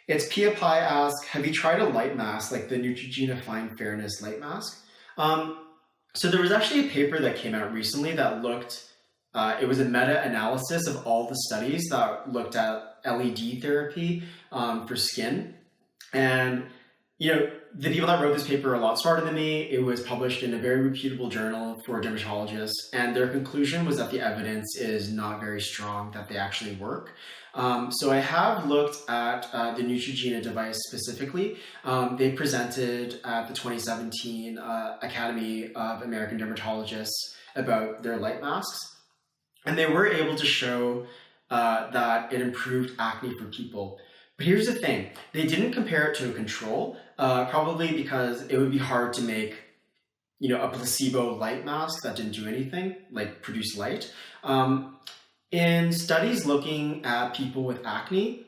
It's Pia Pie asks, have you tried a light mask like the Neutrogena Fine Fairness Light Mask? So there was actually a paper that came out recently that looked, it was a meta-analysis of all the studies that looked at LED therapy for skin. And, you know, the people that wrote this paper are a lot smarter than me. It was published in a very reputable journal for dermatologists, and their conclusion was that the evidence is not very strong that they actually work. So I have looked at the Neutrogena device specifically. They presented at the 2017 Academy of American Dermatologists about their light masks, and they were able to show that it improved acne for people. But here's the thing, they didn't compare it to a control, probably because it would be hard to make, you know, a placebo light mask that didn't do anything, like produce light. In studies looking at people with acne,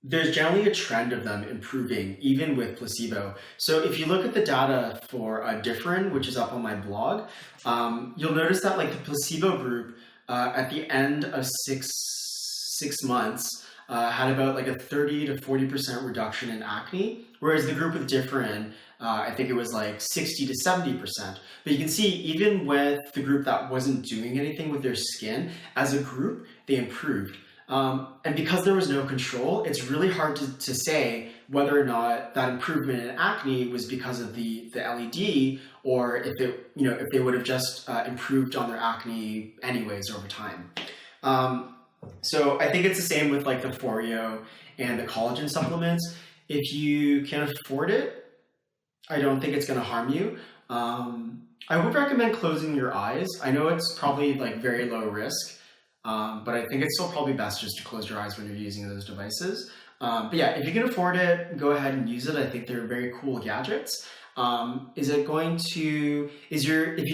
there's generally a trend of them improving, even with placebo. So if you look at the data for Differin, which is up on my blog, you'll notice that like the placebo group at the end of six months had about like a 30 to 40% reduction in acne, whereas the group with Differin, I think it was like 60 to 70%. But you can see, even with the group that wasn't doing anything with their skin, as a group, they improved. And because there was no control, it's really hard to say whether or not that improvement in acne was because of the LED, or if it, if they would have just improved on their acne anyways over time. So I think it's the same with like the Foreo and the collagen supplements. If you can afford it, I don't think it's going to harm you. I would recommend closing your eyes. I know it's probably like very low risk, but I think it's still probably best just to close your eyes when you're using those devices. But yeah, if you can afford it, go ahead and use it. I think they're very cool gadgets. If you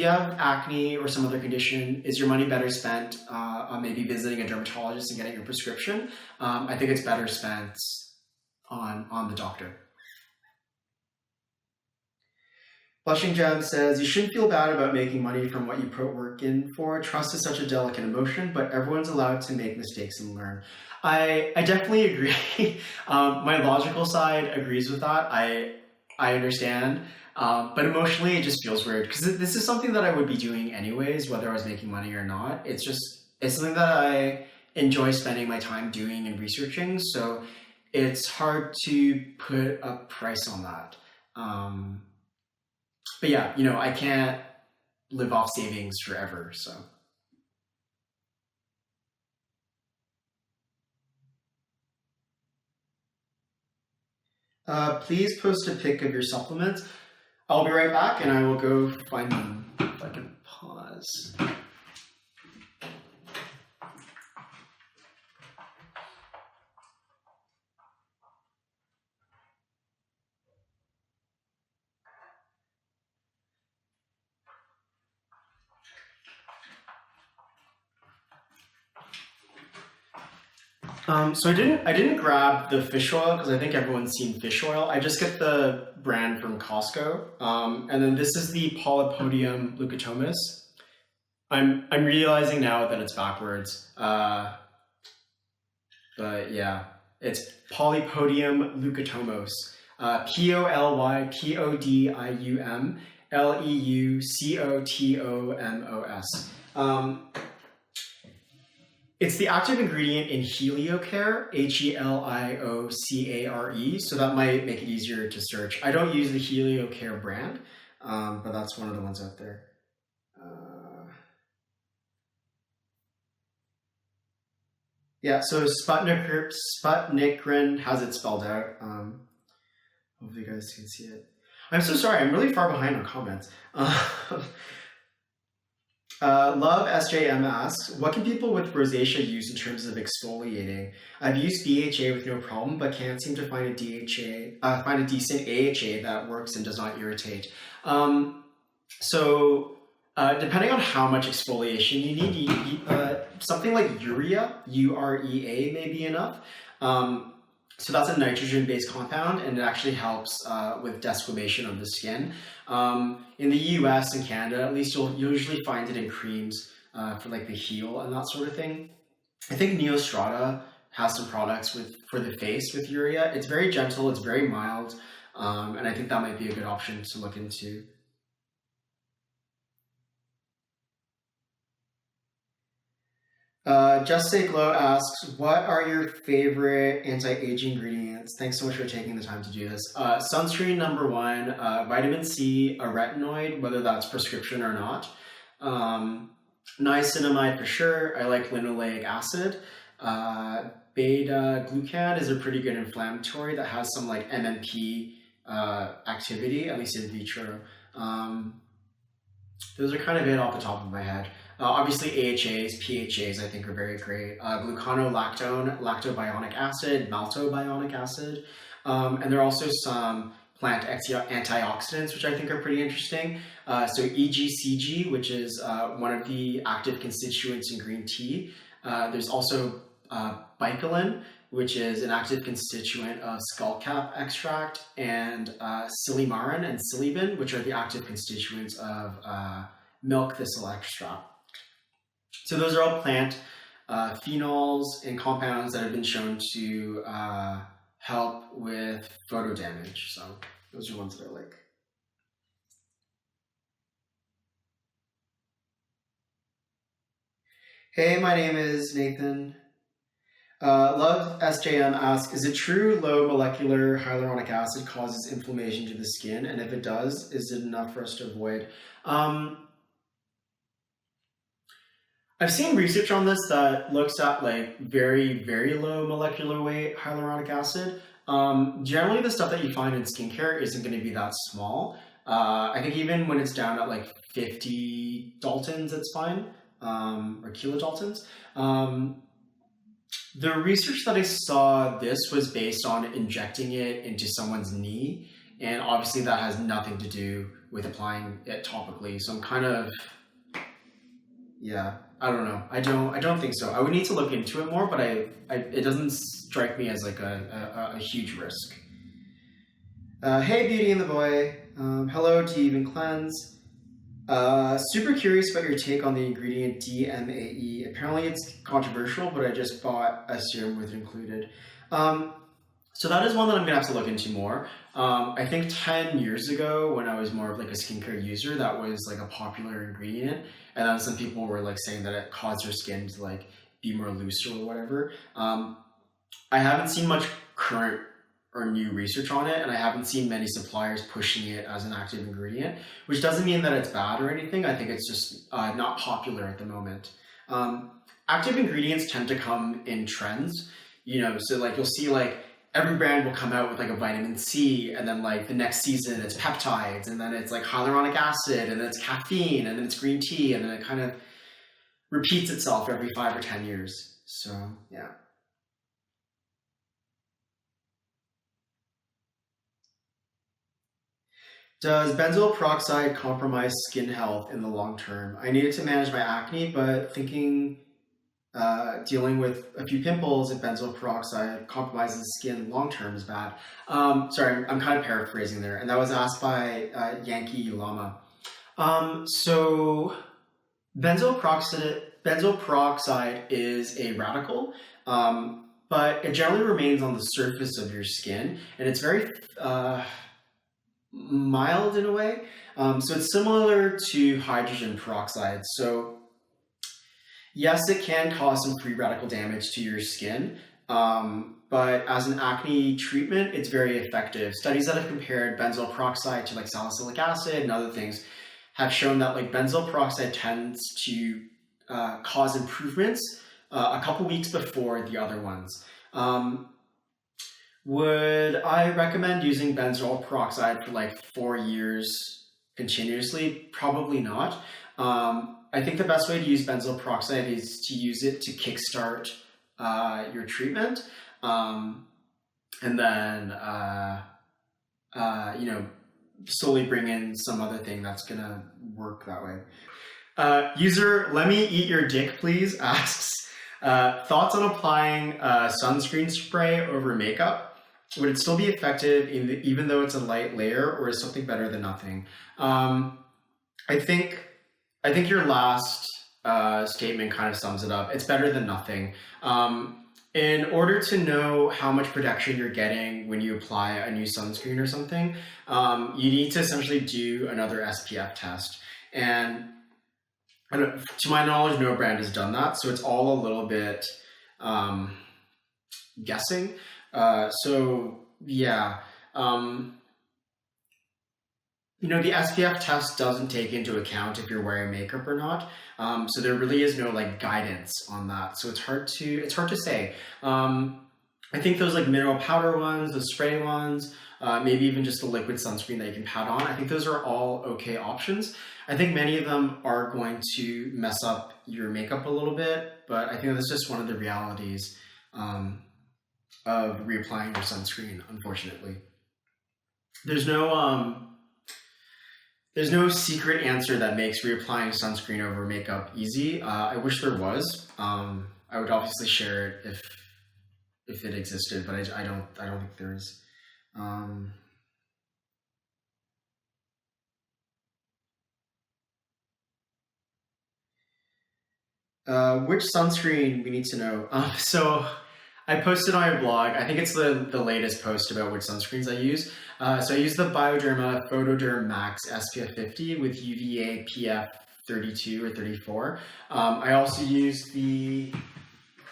have acne or some other condition, is your money better spent on maybe visiting a dermatologist and getting a prescription? I think it's better spent on the doctor. Blushing Gem says, you shouldn't feel bad about making money from what you put work in for. Trust is such a delicate emotion, but everyone's allowed to make mistakes and learn. I definitely agree. My logical side agrees with that. I understand. But emotionally, it just feels weird because this is something that I would be doing anyways, whether I was making money or not. It's something that I enjoy spending my time doing and researching. So it's hard to put a price on that. But yeah, I can't live off savings forever, so. Please post a pic of your supplements. I'll be right back and I will go find them if I can pause. So I didn't grab the fish oil because I think everyone's seen fish oil. I just get the brand from Costco. And then this is the Polypodium leucotomus. I'm realizing now that it's backwards. But yeah, it's Polypodium leucotomos. Polypodium leucotomos. It's the active ingredient in Heliocare, Heliocare, so that might make it easier to search. I don't use the Heliocare brand, but that's one of the ones out there. Yeah, so Sputnikrin has it spelled out. Hopefully you guys can see it. I'm so sorry, I'm really far behind on comments. Love SJM asks, what can people with rosacea use in terms of exfoliating? I've used BHA with no problem, but can't seem to find a decent AHA that works and does not irritate. Depending on how much exfoliation you need, something like Urea, Urea may be enough. So that's a nitrogen-based compound, and it actually helps with desquamation of the skin. In the US and Canada, at least, you'll usually find it in creams for like the heel and that sort of thing. I think Neostrata has some products for the face with Urea. It's very gentle, it's very mild, and I think that might be a good option to look into. Just Say Glow asks, what are your favorite anti-aging ingredients? Thanks so much for taking the time to do this. Sunscreen, number one, vitamin C, a retinoid, whether that's prescription or not. Niacinamide for sure. I like linoleic acid. Beta glucan is a pretty good inflammatory that has some like MMP activity, at least in vitro. Those are kind of it off the top of my head. Obviously, AHAs, PHAs, I think are very great. Glucanolactone, lactobionic acid, maltobionic acid. And there are also some plant antioxidants, which I think are pretty interesting. So EGCG, which is one of the active constituents in green tea. There's also bicolin, which is an active constituent of skullcap extract, and silymarin and silibin, which are the active constituents of milk thistle extract. So those are all plant phenols and compounds that have been shown to help with photo damage. So those are ones that I like. Hey, my name is Nathan. Love SJM asks, is it true low molecular hyaluronic acid causes inflammation to the skin? And if it does, is it enough for us to avoid? I've seen research on this that looks at like very, very low molecular weight hyaluronic acid. Generally, the stuff that you find in skincare isn't going to be that small. I think even when it's down at like 50 Daltons, it's fine, or kilodaltons. The research that I saw, this was based on injecting it into someone's knee, and obviously that has nothing to do with applying it topically. So I'm kind of, yeah, I don't know. I don't think so. I would need to look into it more, but it doesn't strike me as like a huge risk. Hey, Beauty and the Boy. Hello, do you even cleanse? Super curious about your take on the ingredient DMAE. Apparently it's controversial, but I just bought a serum with it included. So that is one that I'm gonna have to look into more. I think 10 years ago, when I was more of like a skincare user, that was like a popular ingredient. And then some people were like saying that it caused your skin to like be more loose or whatever. I haven't seen much current or new research on it, and I haven't seen many suppliers pushing it as an active ingredient, which doesn't mean that it's bad or anything. I think it's just not popular at the moment. Active ingredients tend to come in trends, you know, so like you'll see like every brand will come out with like a vitamin C, and then like the next season it's peptides, and then it's like hyaluronic acid, and then it's caffeine, and then it's green tea, and then it kind of repeats itself every 5 or 10 years. So yeah. Does benzoyl peroxide compromise skin health in the long term? I needed to manage my acne, but thinking dealing with a few pimples if benzoyl peroxide compromises skin long term is bad. Sorry, I'm kind of paraphrasing there, and that was asked by Yankee Llama. So benzoyl peroxide is a radical, but it generally remains on the surface of your skin, and it's very mild in a way. So it's similar to hydrogen peroxide. So yes, it can cause some free radical damage to your skin, but as an acne treatment, it's very effective. Studies that have compared benzoyl peroxide to like salicylic acid and other things have shown that like benzoyl peroxide tends to cause improvements a couple weeks before the other ones. Would I recommend using benzoyl peroxide for like 4 years continuously? Probably not. I think the best way to use benzoyl peroxide is to use it to kickstart your treatment, and then you know, slowly bring in some other thing that's gonna work that way. User Let Me Eat Your Dick Please asks, thoughts on applying sunscreen spray over makeup? Would it still be effective even though it's a light layer, or is something better than nothing? I think your last statement kind of sums it up. It's better than nothing. In order to know how much protection you're getting when you apply a new sunscreen or something, you need to essentially do another SPF test. And to my knowledge, no brand has done that, so it's all a little bit guessing. So yeah, you know, the SPF test doesn't take into account if you're wearing makeup or not. So there really is no like guidance on that. So it's hard to say. I think those like mineral powder ones, the spray ones, maybe even just the liquid sunscreen that you can pat on, I think those are all okay options. I think many of them are going to mess up your makeup a little bit, but I think that's just one of the realities of reapplying your sunscreen, unfortunately. There's no secret answer that makes reapplying sunscreen over makeup easy. I wish there was. I would obviously share it if it existed, but I don't think there is. Which sunscreen we need to know? So I posted on my blog, I think it's the latest post about which sunscreens I use. So I use the Bioderma Photoderm Max SPF 50 with UVA PF 32 or 34. I also use the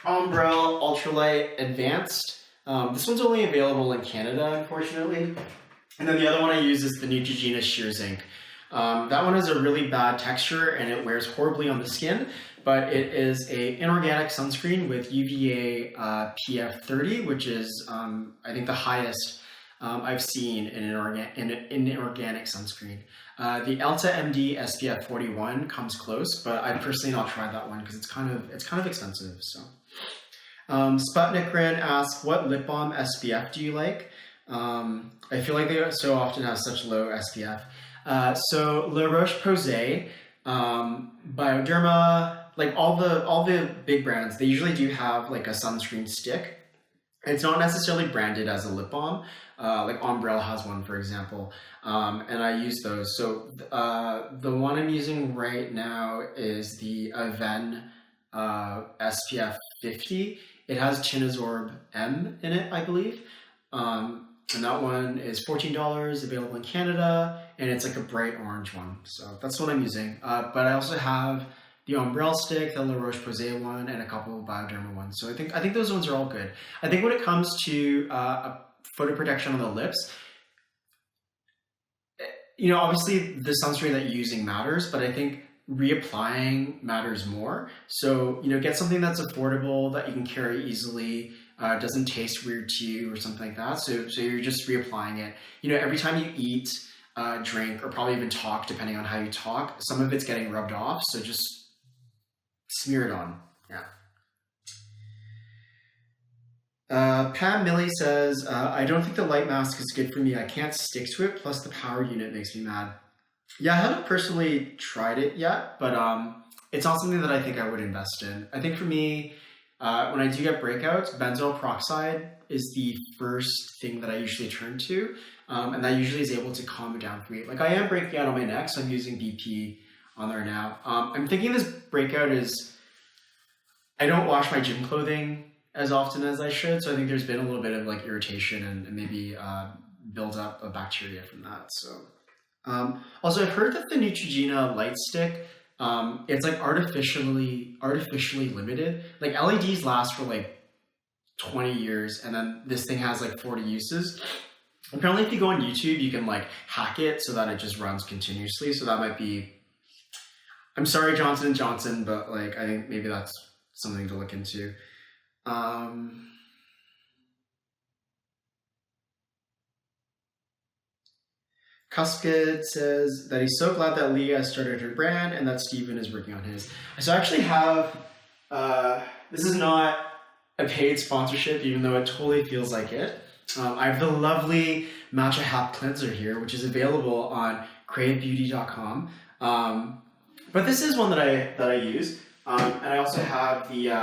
Ombrell Ultralight Advanced. This one's only available in Canada, unfortunately. And then the other one I use is the Neutrogena Sheer Zinc. That one has a really bad texture and it wears horribly on the skin, but it is an inorganic sunscreen with UVA PF30, which is I think the highest I've seen in an inorganic sunscreen. The Elta MD SPF 41 comes close, but I personally not tried that one because it's kind of expensive. So, Sputnik Rin asks, "What lip balm SPF do you like?" I feel like they so often have such low SPF. So La Roche-Posay, Bioderma, like all the big brands, they usually do have like a sunscreen stick. It's not necessarily branded as a lip balm. Like Ombrell has one, for example, and I use those. So the one I'm using right now is the Aven SPF 50. It has Chinasorb M in it, I believe. And that one is $14, available in Canada, and it's like a bright orange one. So that's what I'm using. But I also have the Ombrell stick, the La Roche-Posay one, and a couple of Bioderma ones. So I think those ones are all good. I think when it comes to a photo protection on the lips, you know, obviously the sunscreen that you're using matters, but I think reapplying matters more. So, you know, get something that's affordable, that you can carry easily, doesn't taste weird to you or something like that. So you're just reapplying it. You know, every time you eat, drink, or probably even talk, depending on how you talk, some of it's getting rubbed off. So just smear it on. Yeah. Pam Millie says, "I don't think the light mask is good for me. I can't stick to it. Plus the power unit makes me mad." Yeah, I haven't personally tried it yet, but it's not something that I think I would invest in. I think for me, when I do get breakouts, benzoyl peroxide is the first thing that I usually turn to, and that usually is able to calm it down for me. Like I am breaking out on my neck, so I'm using BP on there now. I'm thinking this breakout is, I don't wash my gym clothing as often as I should, so I think there's been a little bit of like irritation and maybe build up of bacteria from that. So also I've heard that the Neutrogena light stick, it's like artificially limited. Like LEDs last for like 20 years, and then this thing has like 40 uses. Apparently if you go on YouTube, you can like hack it so that it just runs continuously. So that might be, I'm sorry Johnson & Johnson, but like I think maybe that's something to look into. Cuspid says that he's so glad that Leah started her brand and that Steven is working on his. So I actually have, this is not a paid sponsorship, even though it totally feels like it. I have the lovely Matcha Hap Cleanser here, which is available on cravebeauty.com. But this is one that I use. And I also have the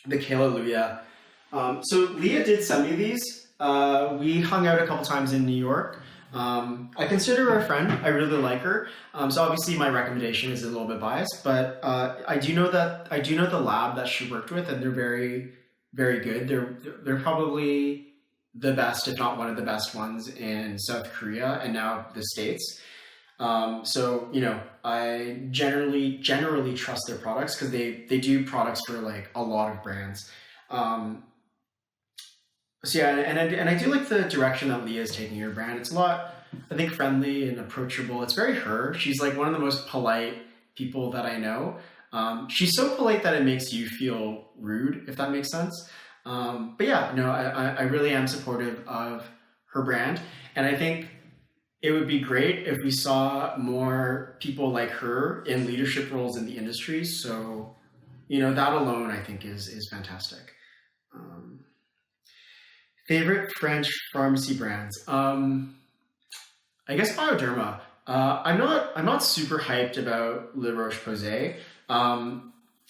Hallelujah. So Leah did send me these. We hung out a couple times in New York. I consider her a friend. I really like her. So obviously my recommendation is a little bit biased, but I do know the lab that she worked with, and they're very, very good. They're probably the best, if not one of the best ones in South Korea and now the States. So you know, I generally trust their products because they do products for like a lot of brands. So yeah, and I do like the direction that Leah is taking her brand. It's a lot, I think, friendly and approachable. It's very her. She's like one of the most polite people that I know. She's so polite that it makes you feel rude, if that makes sense. But yeah, no, I really am supportive of her brand. And I think it would be great if we saw more people like her in leadership roles in the industry. So, you know, that alone I think is fantastic. Favorite French pharmacy brands? I guess Bioderma. I'm not super hyped about La Roche-Posay,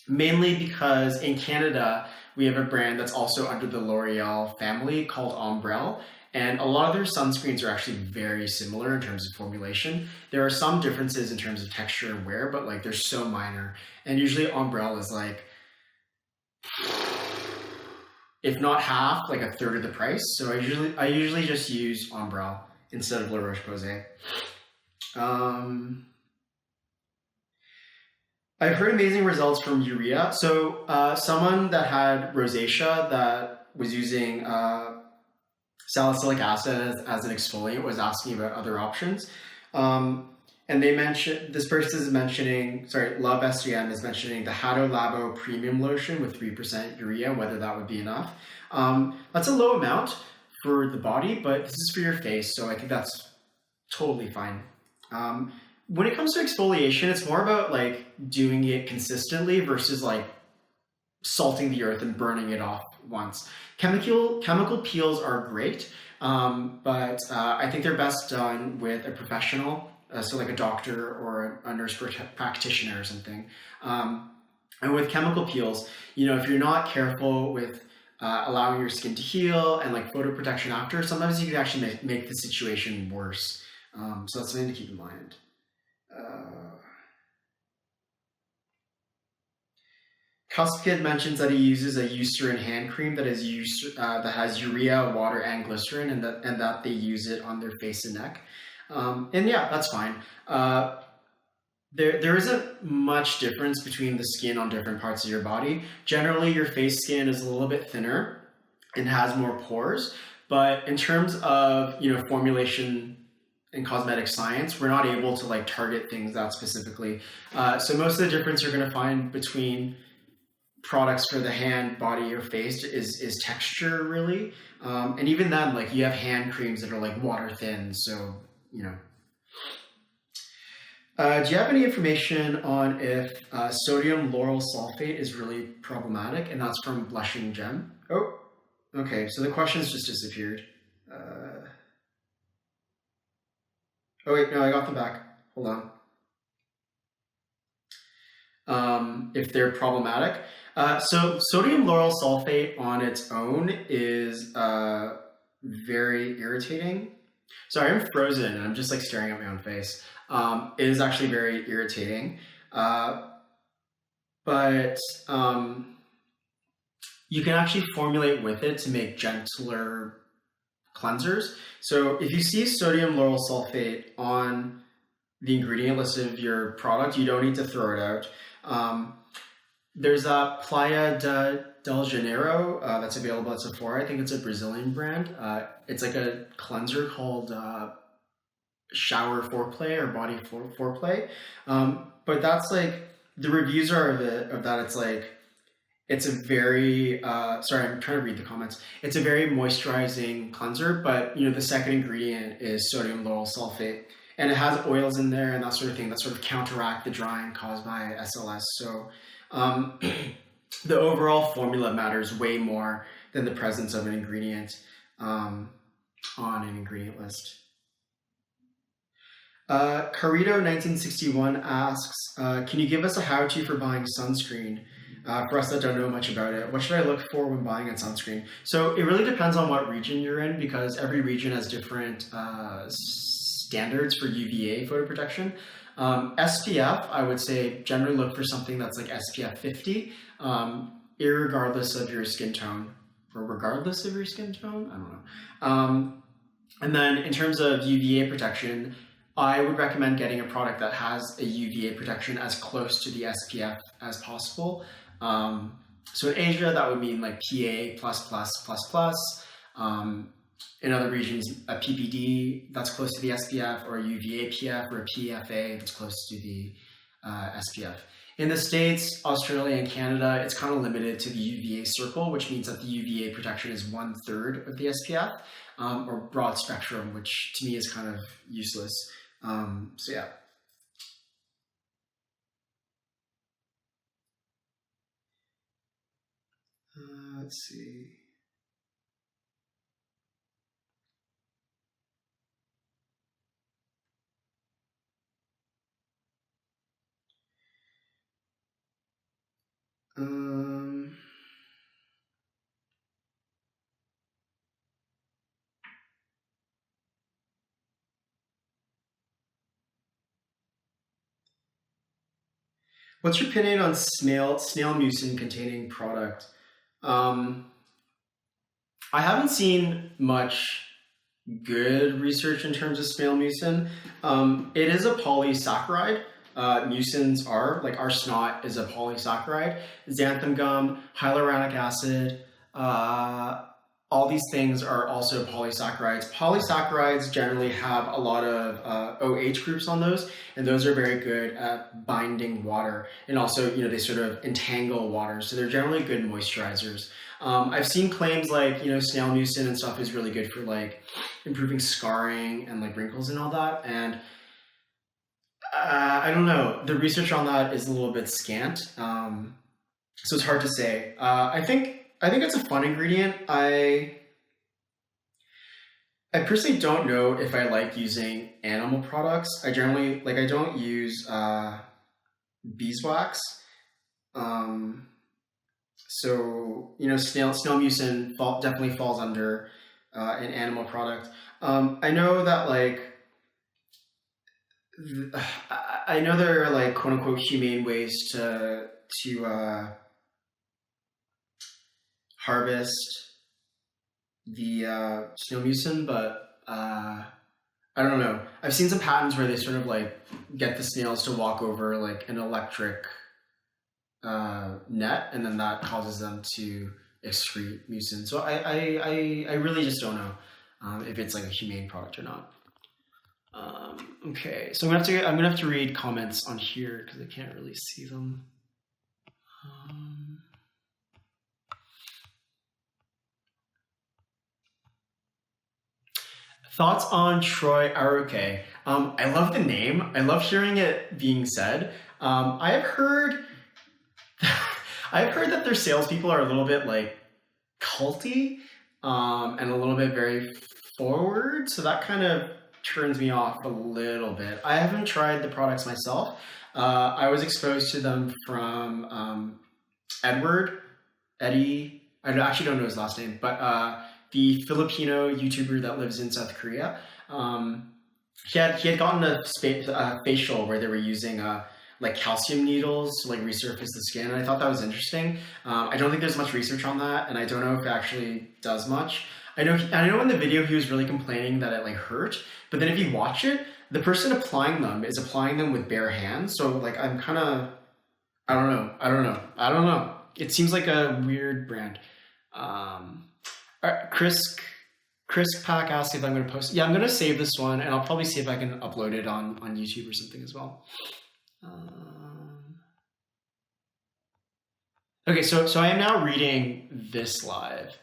mainly because in Canada we have a brand that's also under the L'Oreal family called Ombrell, and a lot of their sunscreens are actually very similar in terms of formulation. There are some differences in terms of texture and wear, but like they're so minor, and usually Ombrell is like, if not half, like a third of the price. So I usually just use Ombrell instead of La Roche-Posay. I've heard amazing results from Urea. So someone that had rosacea that was using salicylic acid as an exfoliant was asking about other options. And they mentioned, this person is mentioning, sorry, Love SGM is mentioning the Hado Labo Premium Lotion with 3% urea, whether that would be enough. That's a low amount for the body, but this is for your face, so I think that's totally fine. When it comes to exfoliation, it's more about like doing it consistently versus like salting the earth and burning it off once. Chemical peels are great, but I think they're best done with a professional, so like a doctor or a nurse practitioner or something. And with chemical peels, you know, if you're not careful with allowing your skin to heal and like photo protection after, sometimes you can actually make the situation worse. So that's something to keep in mind. Cuskid mentions that he uses a Eucerin hand cream that has urea, water, and glycerin, and that they use it on their face and neck. And yeah, that's fine. There isn't much difference between the skin on different parts of your body. Generally, your face skin is a little bit thinner and has more pores. But in terms of, you know, formulation and cosmetic science, we're not able to like target things that specifically. So most of the difference you're going to find between products for the hand, body, or face is texture, really. And even then, like, you have hand creams that are like water thin, so, you know. Do you have any information on if sodium lauryl sulfate is really problematic? And that's from Blushing Gem. Oh, okay, so the question's just disappeared. Oh wait, no, I got them back. Hold on. If they're problematic. So sodium lauryl sulfate on its own is very irritating. Sorry, I'm frozen and I'm just like staring at my own face. It is actually very irritating. But you can actually formulate with it to make gentler cleansers. So if you see sodium lauryl sulfate on the ingredient list of your product, you don't need to throw it out. There's a Playa del Janeiro that's available at Sephora. I think it's a Brazilian brand. It's like a cleanser called Shower Foreplay or Body Foreplay. But that's like, the reviews are of that. It's like, it's a very, sorry, I'm trying to read the comments. It's a very moisturizing cleanser, but you know, the second ingredient is sodium lauryl sulfate. And it has oils in there and that sort of thing that sort of counteract the drying caused by SLS. So the overall formula matters way more than the presence of an ingredient on an ingredient list. Carito 1961 asks, can you give us a how-to for buying sunscreen? For us that don't know much about it, what should I look for when buying a sunscreen? So it really depends on what region you're in, because every region has different standards for UVA photo protection. SPF, I would say generally look for something that's like SPF 50, irregardless of your skin tone, or regardless of your skin tone, I don't know. And then in terms of UVA protection, I would recommend getting a product that has a UVA protection as close to the SPF as possible. So in Asia, that would mean like PA++++. In other regions, a PPD that's close to the SPF, or a UVA PF, or a PFA that's close to the SPF. In the States, Australia, and Canada, it's kind of limited to the UVA circle, which means that the UVA protection is 1/3 of the SPF, or broad spectrum, which to me is kind of useless. So yeah. Let's see. What's your opinion on snail mucin containing product? I haven't seen much good research in terms of snail mucin. It is a polysaccharide, mucins are. Like our snot is a polysaccharide, xanthan gum, hyaluronic acid, all these things are also polysaccharides. Polysaccharides generally have a lot of OH groups on those, and those are very good at binding water. And also, they sort of entangle water, so they're generally good moisturizers. I've seen claims like, snail mucin and stuff is really good for like improving scarring and like wrinkles and all that. And I don't know, the research on that is a little bit scant. So it's hard to say. I think it's a fun ingredient. I personally don't know if I like using animal products. I generally, I don't use beeswax. So, snail mucin definitely falls under an animal product. I know that I know there are like quote unquote humane ways to harvest the snail mucin, but I don't know. I've seen some patents where they sort of like get the snails to walk over like an electric net, and then that causes them to excrete mucin. So I really just don't know if it's like a humane product or not. Okay, so I'm gonna have to read comments on here because I can't really see them. Thoughts on Troy Aruke? I love the name. I love hearing it being said. I've heard that their salespeople are a little bit like culty and a little bit very forward. So that kind of turns me off a little bit. I haven't tried the products myself. I was exposed to them from Eddie. I actually don't know his last name, but the Filipino YouTuber that lives in South Korea. He had gotten a facial where they were using like calcium needles to like resurface the skin, and I thought that was interesting. I don't think there's much research on that, and I don't know if it actually does much. I know in the video he was really complaining that it like hurt, but then if you watch it, the person applying them is applying them with bare hands. So like I'm kind of, I don't know. It seems like a weird brand. Chris Pack asked if I'm going to post. Yeah, I'm going to save this one, and I'll probably see if I can upload it on YouTube or something as well. Okay, so I am now reading this live.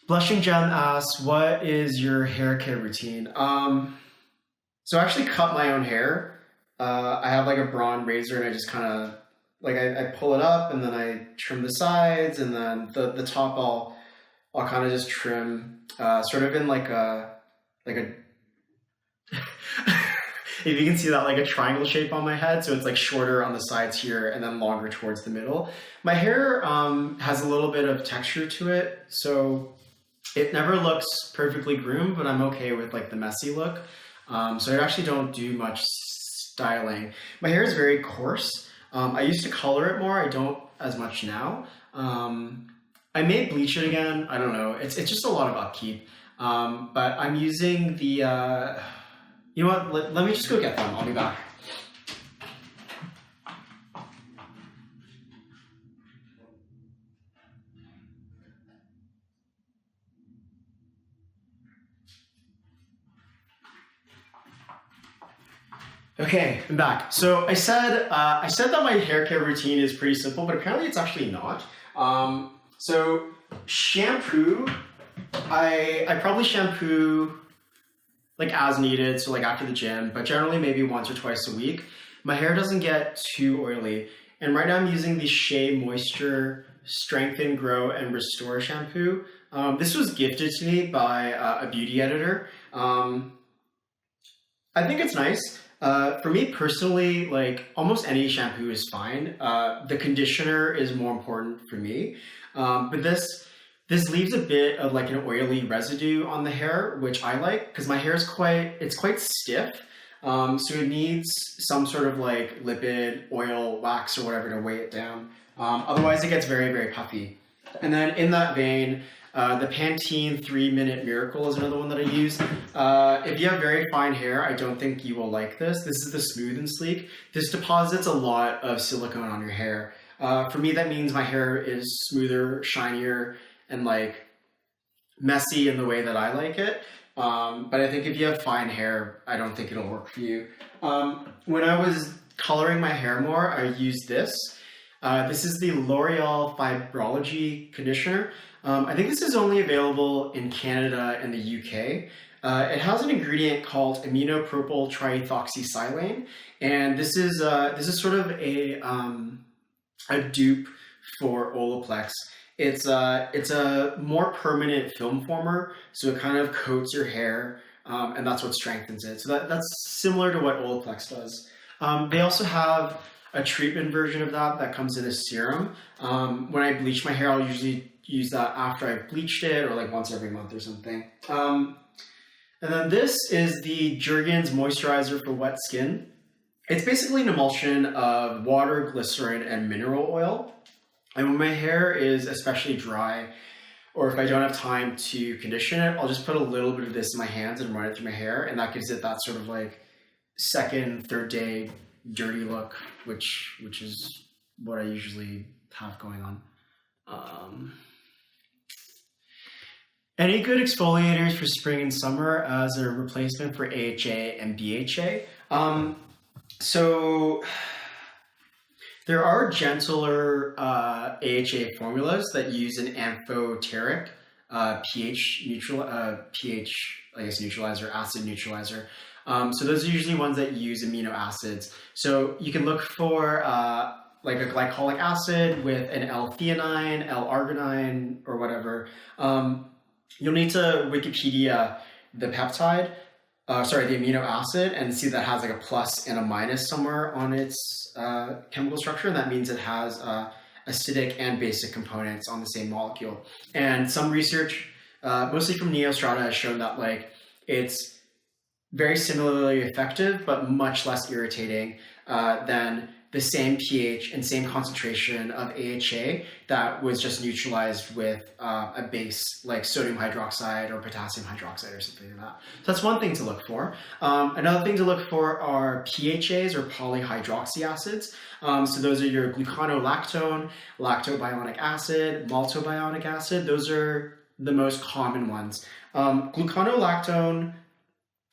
Blushing Gem asks, what is your hair care routine? So I actually cut my own hair. I have like a brawn razor, and I just kind of like I pull it up, and then I trim the sides, and then the top I'll kind of just trim sort of in like a if you can see that, like a triangle shape on my head. So it's like shorter on the sides here and then longer towards the middle. My hair has a little bit of texture to it, so it never looks perfectly groomed, but I'm okay with like the messy look. So I actually don't do much styling. My hair is very coarse. I used to color it more. I don't as much now. I may bleach it again. I don't know. It's just a lot of upkeep. But I'm using the, you know what? Let me just go get them. I'll be back. Okay, I'm back. So I said that my hair care routine is pretty simple, but apparently it's actually not. So shampoo, I probably shampoo like as needed, so like after the gym, but generally maybe once or twice a week. My hair doesn't get too oily, and right now I'm using the Shea Moisture Strengthen, Grow, and Restore shampoo. This was gifted to me by a beauty editor. I think it's nice. For me personally, like almost any shampoo is fine. The conditioner is more important for me. But this leaves a bit of like an oily residue on the hair, which I like because my hair is quite stiff. So it needs some sort of like lipid, oil, wax, or whatever to weigh it down. Otherwise it gets very, very puffy. And then in that vein, The Pantene 3-Minute Miracle is another one that I use. If you have very fine hair, I don't think you will like this. This is the Smooth and Sleek. This deposits a lot of silicone on your hair. For me, that means my hair is smoother, shinier, and like messy in the way that I like it. But I think if you have fine hair, I don't think it'll work for you. When I was coloring my hair more, I used this. This is the L'Oreal Fibrology Conditioner. I think this is only available in Canada and the UK. It has an ingredient called aminopropyl triethoxysilane, and this is sort of a dupe for Olaplex. It's a more permanent film former, so it kind of coats your hair, and that's what strengthens it. So that's similar to what Olaplex does. They also have a treatment version of that comes in a serum. When I bleach my hair, I'll usually use that after I've bleached it, or like once every month or something. And then this is the Jergens Moisturizer for Wet Skin. It's basically an emulsion of water, glycerin, and mineral oil. And when my hair is especially dry, or if I don't have time to condition it, I'll just put a little bit of this in my hands and run it through my hair, and that gives it that sort of like second, third day dirty look, which is what I usually have going on. Any good exfoliators for spring and summer as a replacement for AHA and BHA? So there are gentler AHA formulas that use an amphoteric pH neutralizer, acid neutralizer. So those are usually ones that use amino acids. So you can look for like a glycolic acid with an L-theanine, L-arginine, or whatever. You'll need to Wikipedia the peptide, the amino acid, and see that has like a plus and a minus somewhere on its chemical structure. And that means it has acidic and basic components on the same molecule. And some research, mostly from Neostrata, has shown that like it's very similarly effective, but much less irritating than the same pH and same concentration of AHA that was just neutralized with a base like sodium hydroxide or potassium hydroxide or something like that. So that's one thing to look for. Another thing to look for are PHAs, or polyhydroxy acids. So those are your gluconolactone, lactobionic acid, maltobionic acid. Those are the most common ones. Gluconolactone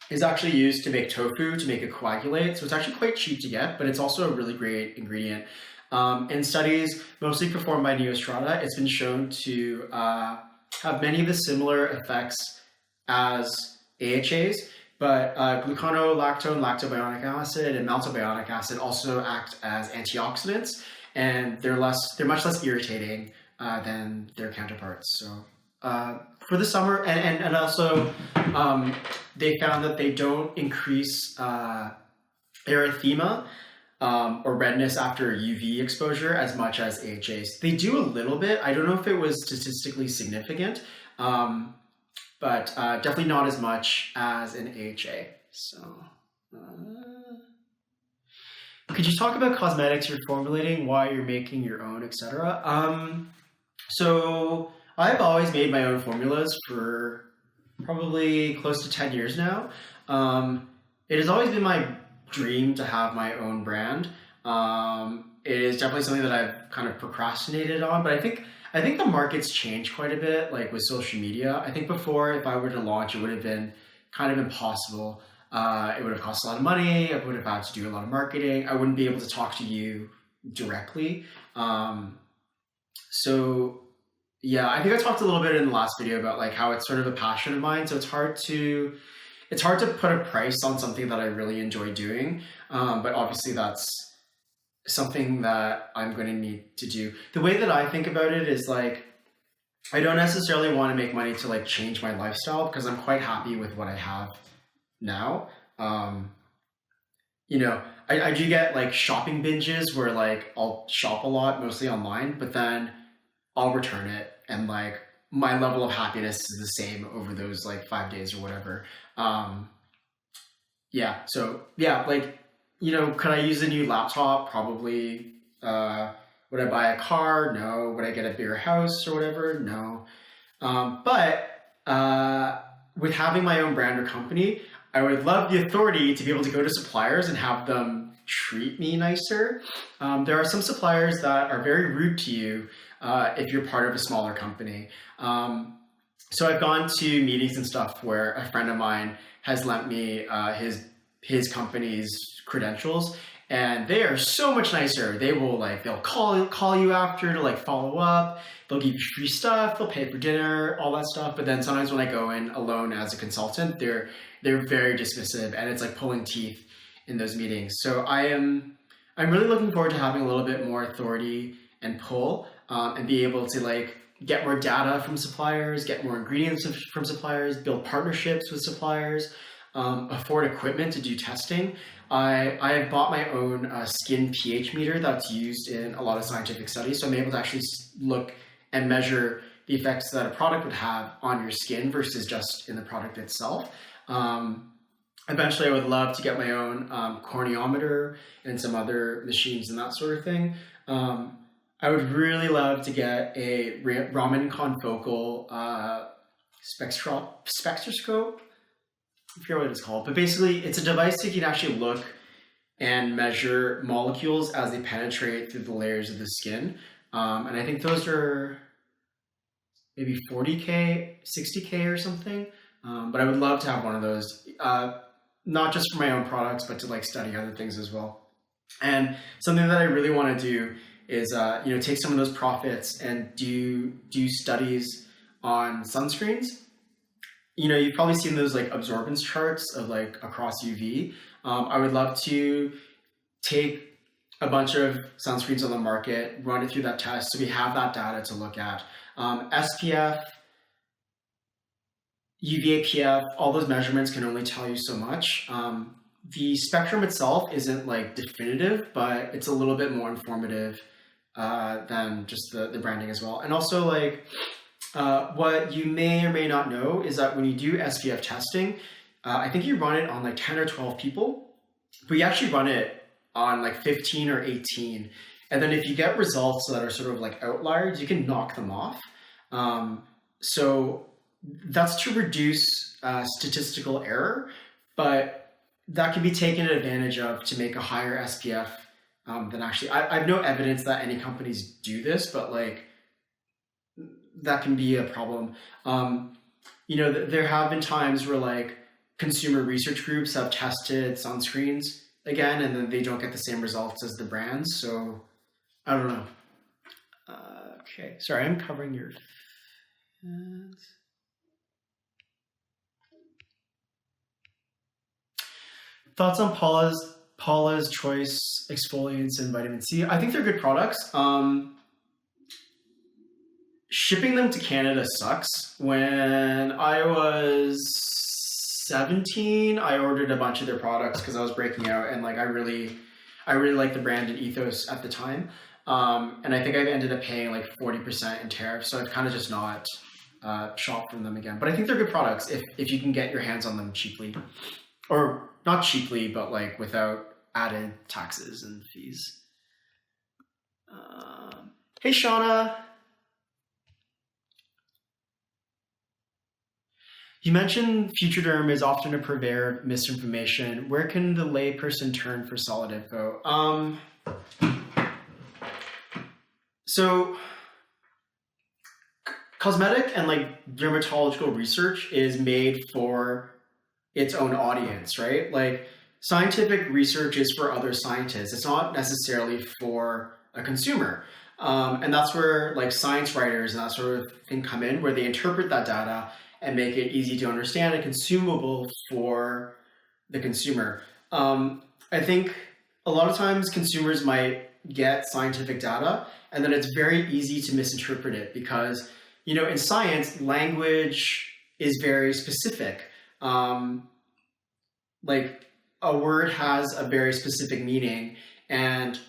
is actually used to make tofu, to make it coagulate. So it's actually quite cheap to get, but it's also a really great ingredient. In studies mostly performed by Neostrata, it's been shown to have many of the similar effects as AHAs, but gluconolactone, lactobionic acid, and maltobionic acid also act as antioxidants, and they're much less irritating than their counterparts. So for the summer, and also they found that they don't increase erythema or redness after UV exposure as much as AHAs. They do a little bit. I don't know if it was statistically significant, but definitely not as much as an AHA. So, could you talk about cosmetics you're formulating, why you're making your own, etc.? So I've always made my own formulas for probably close to 10 years now. It has always been my dream to have my own brand. It is definitely something that I've kind of procrastinated on, but I think the market's changed quite a bit, like with social media. I think before, if I were to launch, it would have been kind of impossible. It would have cost a lot of money. I would have had to do a lot of marketing. I wouldn't be able to talk to you directly. So yeah, I think I talked a little bit in the last video about like how it's sort of a passion of mine. So it's hard to put a price on something that I really enjoy doing. But obviously that's something that I'm going to need to do. The way that I think about it is like, I don't necessarily want to make money to like change my lifestyle, because I'm quite happy with what I have now. You know, I do get like shopping binges where like I'll shop a lot, mostly online, but then I'll return it, and like my level of happiness is the same over those like 5 days or whatever. Yeah, so yeah, like, you know, could I use a new laptop? Probably. Would I buy a car? No. Would I get a bigger house or whatever? No. But with having my own brand or company, I would love the authority to be able to go to suppliers and have them treat me nicer. There are some suppliers that are very rude to you if you're part of a smaller company. So I've gone to meetings and stuff where a friend of mine has lent me his company's credentials, and they are so much nicer. They'll call you after to like follow up. They'll give you free stuff. They'll pay for dinner, all that stuff. But then sometimes when I go in alone as a consultant, they're very dismissive, and it's like pulling teeth in those meetings. So I'm really looking forward to having a little bit more authority and pull, and be able to like get more data from suppliers, get more ingredients from suppliers, build partnerships with suppliers, afford equipment to do testing. I have bought my own skin pH meter that's used in a lot of scientific studies, so I'm able to actually look and measure the effects that a product would have on your skin versus just in the product itself. Eventually, I would love to get my own corneometer and some other machines and that sort of thing. I would really love to get a Raman confocal spectroscope. I forget what it's called, but basically it's a device that you can actually look and measure molecules as they penetrate through the layers of the skin. And I think those are maybe 40K, 60K or something. But I would love to have one of those, not just for my own products, but to like study other things as well. And something that I really want to do is, take some of those profits and do studies on sunscreens. You've probably seen those like absorbance charts of like across UV. I would love to take a bunch of sunscreens on the market, run it through that test, so we have that data to look at. SPF, UVA-PF, all those measurements can only tell you so much. The spectrum itself isn't like definitive, but it's a little bit more informative than just the branding as well. And also like what you may or may not know is that when you do SPF testing, I think you run it on like 10 or 12 people, but you actually run it on like 15 or 18. And then if you get results that are sort of like outliers, you can knock them off. So that's to reduce statistical error, but that can be taken advantage of to make a higher SPF than actually. I have no evidence that any companies do this, but like that can be a problem. There have been times where like consumer research groups have tested sunscreens again, and then they don't get the same results as the brands. So I don't know. Okay, sorry, I'm covering your hands. Thoughts on Paula's Choice exfoliants and vitamin C? I think they're good products. Shipping them to Canada sucks. When I was 17, I ordered a bunch of their products because I was breaking out, and like I really liked the brand and ethos at the time. And I think I ended up paying like 40% in tariffs, so I've kind of just not shopped from them again. But I think they're good products if you can get your hands on them cheaply, or not cheaply, but like without added taxes and fees. Hey, Shauna. You mentioned Futurederm is often a purveyor of misinformation. Where can the layperson turn for solid info? So cosmetic and like dermatological research is made for its own audience, right? Like scientific research is for other scientists. It's not necessarily for a consumer. And that's where like science writers and that sort of thing come in, where they interpret that data and make it easy to understand and consumable for the consumer. I think a lot of times consumers might get scientific data, and then it's very easy to misinterpret it because, in science, language is very specific. Like a word has a very specific meaning, and,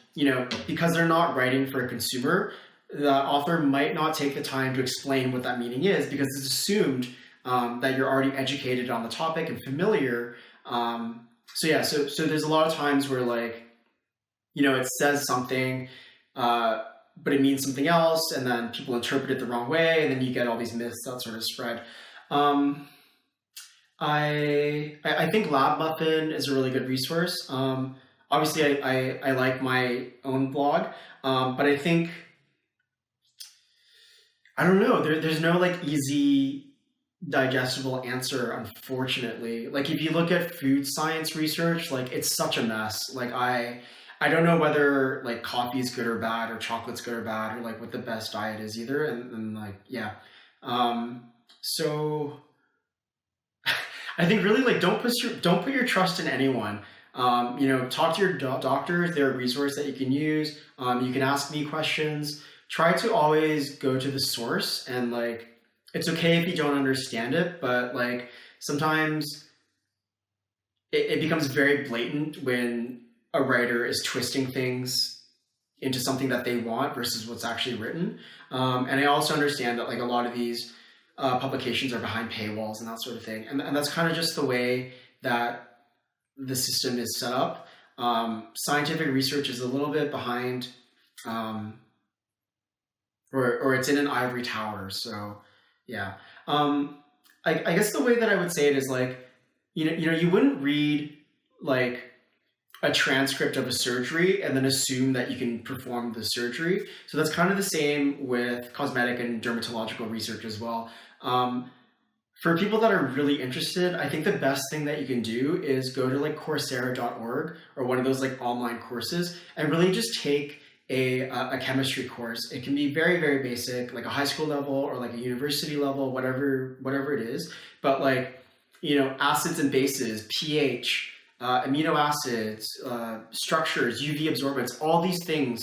because they're not writing for a consumer, the author might not take the time to explain what that meaning is because it's assumed that you're already educated on the topic and familiar. So there's a lot of times where like, it says something but it means something else, and then people interpret it the wrong way, and then you get all these myths that sort of spread. I think Lab Muffin is a really good resource. Obviously, I like my own blog, but I think, I don't know, there's no like easy digestible answer, unfortunately. Like if you look at food science research, like it's such a mess. Like I don't know whether like coffee is good or bad, or chocolate's good or bad, or like what the best diet is either. And like, yeah. So I think really like don't put your trust in anyone. Talk to your doctors. They're a resource that you can use. You can ask me questions. Try to always go to the source, and like, it's okay if you don't understand it, but like sometimes it becomes very blatant when a writer is twisting things into something that they want versus what's actually written. And I also understand that like a lot of these publications are behind paywalls and that sort of thing. And that's kind of just the way that the system is set up. Scientific research is a little bit behind, or it's in an ivory tower. So yeah. I guess the way that I would say it is like, you wouldn't read like a transcript of a surgery and then assume that you can perform the surgery. So that's kind of the same with cosmetic and dermatological research as well. For people that are really interested, I think the best thing that you can do is go to like Coursera.org or one of those like online courses and really just take a chemistry course. It can be very, very basic, like a high school level or like a university level, whatever it is. But like, acids and bases, pH, amino acids, structures, UV absorbance, all these things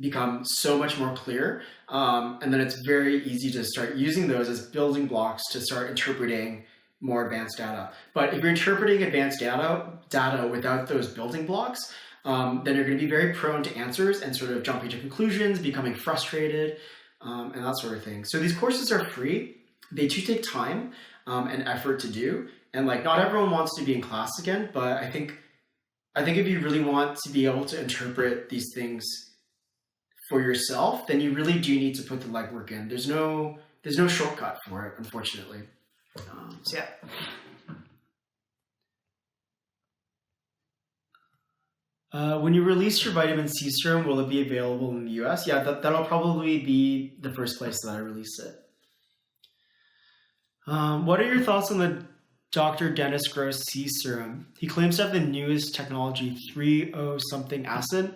become so much more clear. And then it's very easy to start using those as building blocks to start interpreting more advanced data. But if you're interpreting advanced data without those building blocks, then you're going to be very prone to answers and sort of jumping to conclusions, becoming frustrated, and that sort of thing. So these courses are free. They do take time and effort to do. And like, not everyone wants to be in class again, but I think if you really want to be able to interpret these things for yourself, then you really do need to put the legwork in. There's no shortcut for it, unfortunately. So yeah. When you release your vitamin C serum, will it be available in the US? Yeah, that'll probably be the first place that I release it. What are your thoughts on the Dr. Dennis Gross C serum? He claims to have the newest technology, 3-O-something acid.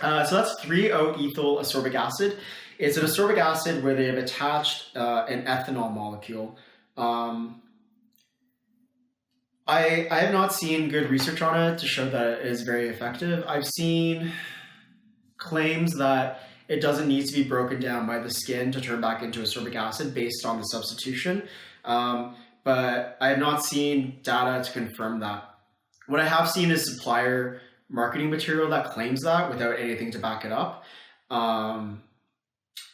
So that's 3-O-ethyl ascorbic acid. It's an ascorbic acid where they have attached an ethanol molecule. I have not seen good research on it to show that it is very effective. I've seen claims that it doesn't need to be broken down by the skin to turn back into ascorbic acid based on the substitution. But I have not seen data to confirm that. What I have seen is supplier marketing material that claims that without anything to back it up.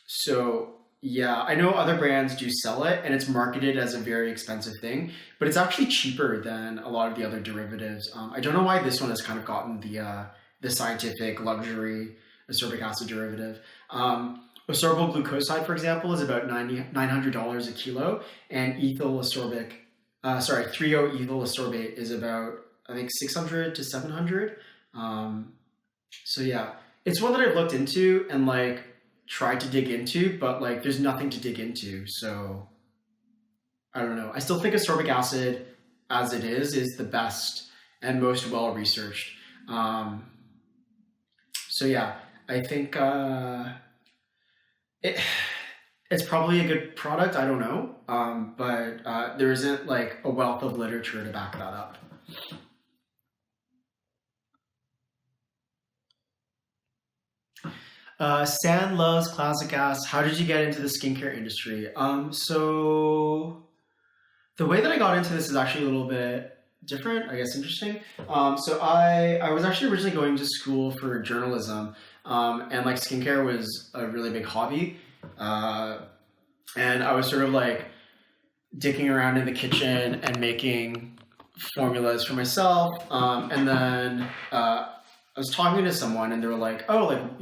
So yeah, I know other brands do sell it and it's marketed as a very expensive thing, but it's actually cheaper than a lot of the other derivatives. I don't know why this one has kind of gotten the scientific luxury ascorbic acid derivative. Ascorbyl glucoside, for example, is about $900 a kilo, and 3-O-ethyl ascorbate is about, I think, 600 to 700. So yeah, it's one that I've looked into and like tried to dig into, but like there's nothing to dig into. So I don't know. I still think ascorbic acid as it is the best and most well researched. So yeah, I think it's probably a good product. I don't know, but there isn't like a wealth of literature to back that up. San loves classic asks, how did you get into the skincare industry? So the way that I got into this is actually a little bit different, I guess interesting. So I was actually originally going to school for journalism, and like skincare was a really big hobby. And I was sort of like dicking around in the kitchen and making formulas for myself. And then I was talking to someone and they were like, oh, like,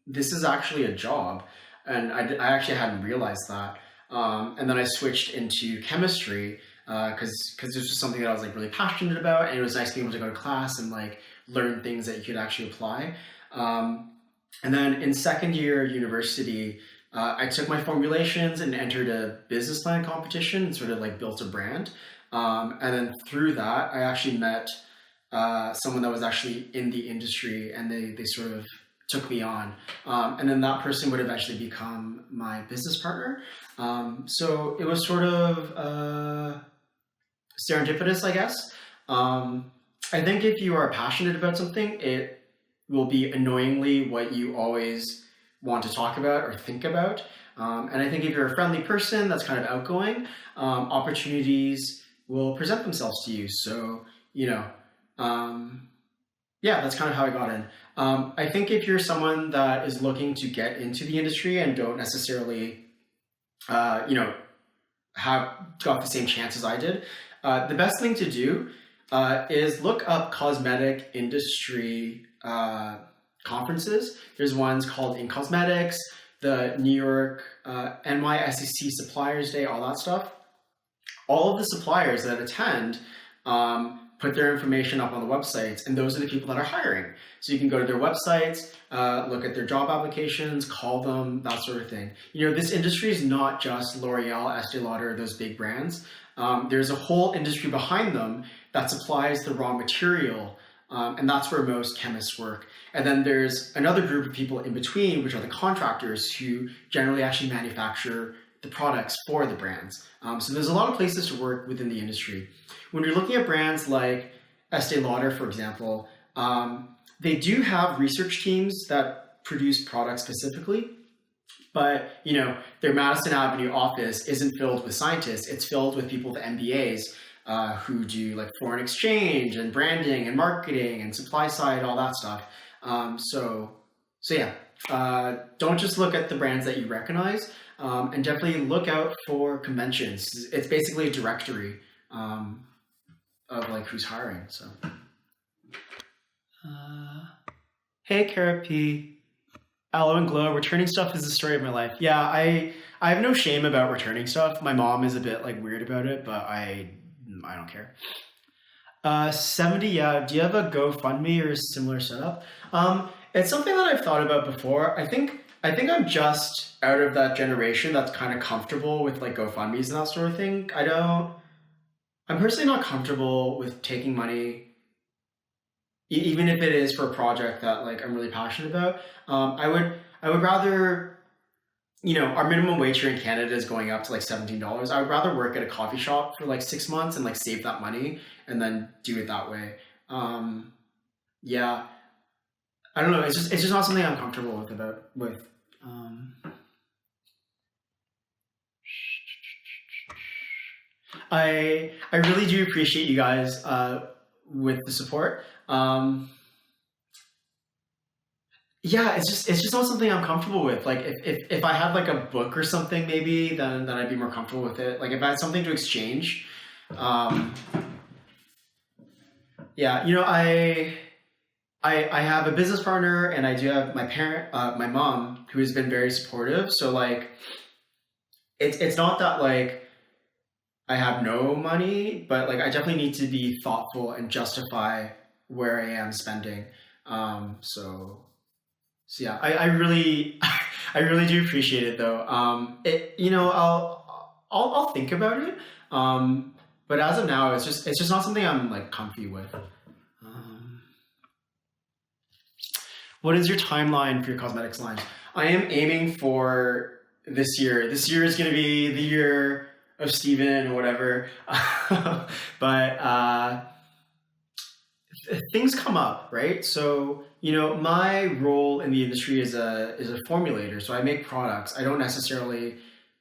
this is actually a job. And I actually hadn't realized that. And then I switched into chemistry because this was something that I was like really passionate about, and it was nice being able to go to class and like learn things that you could actually apply. And then in second year university, I took my formulations and entered a business plan competition and sort of like built a brand. And then through that, I actually met someone that was actually in the industry, and they sort of took me on. And then that person would eventually become my business partner. So it was sort of serendipitous, I guess. I think if you are passionate about something, it will be annoyingly what you always want to talk about or think about. And I think if you're a friendly person that's kind of outgoing, opportunities will present themselves to you. So, yeah, that's kind of how I got in. I think if you're someone that is looking to get into the industry and don't necessarily, have got the same chance as I did, the best thing to do is look up cosmetic industry conferences. There's ones called In Cosmetics, the New York NYSEC Suppliers Day, all that stuff. All of the suppliers that attend put their information up on the websites, and those are the people that are hiring. So you can go to their websites, look at their job applications, call them, that sort of thing. This industry is not just L'Oreal, Estee Lauder, those big brands. There's a whole industry behind them that supplies the raw material, and that's where most chemists work. And then there's another group of people in between, which are the contractors who generally actually manufacture the products for the brands. So there's a lot of places to work within the industry. When you're looking at brands like Estee Lauder, for example, they do have research teams that produce products specifically, but their Madison Avenue office isn't filled with scientists. It's filled with people with MBAs who do like foreign exchange and branding and marketing and supply side, all that stuff. So yeah, don't just look at the brands that you recognize, and definitely look out for conventions. It's basically a directory of like who's hiring. So, hey, Carrot P. Aloe and Glow, returning stuff is the story of my life. Yeah, I have no shame about returning stuff. My mom is a bit like weird about it, but I don't care. 70, yeah. Do you have a GoFundMe or a similar setup? It's something that I've thought about before. I think I'm just out of that generation that's kind of comfortable with like GoFundMes and that sort of thing. I'm personally not comfortable with taking money, even if it is for a project that like I'm really passionate about. I would rather, our minimum wage here in Canada is going up to like $17. I would rather work at a coffee shop for like 6 months and like save that money and then do it that way. Yeah, I don't know. It's just not something I'm comfortable with. I really do appreciate you guys with the support. Yeah, it's just not something I'm comfortable with. Like if I had like a book or something, maybe then I'd be more comfortable with it. Like if I had something to exchange, yeah, I have a business partner, and I do have my mom, who has been very supportive. So like, it's not that like I have no money, but like I definitely need to be thoughtful and justify where I am spending. So yeah, I really, I really do appreciate it though. I'll think about it. But as of now, it's just not something I'm like comfy with. What is your timeline for your cosmetics line? I am aiming for this year. This year is going to be the year of Steven or whatever. But things come up, right? So, my role in the industry is a formulator. So I make products. I don't necessarily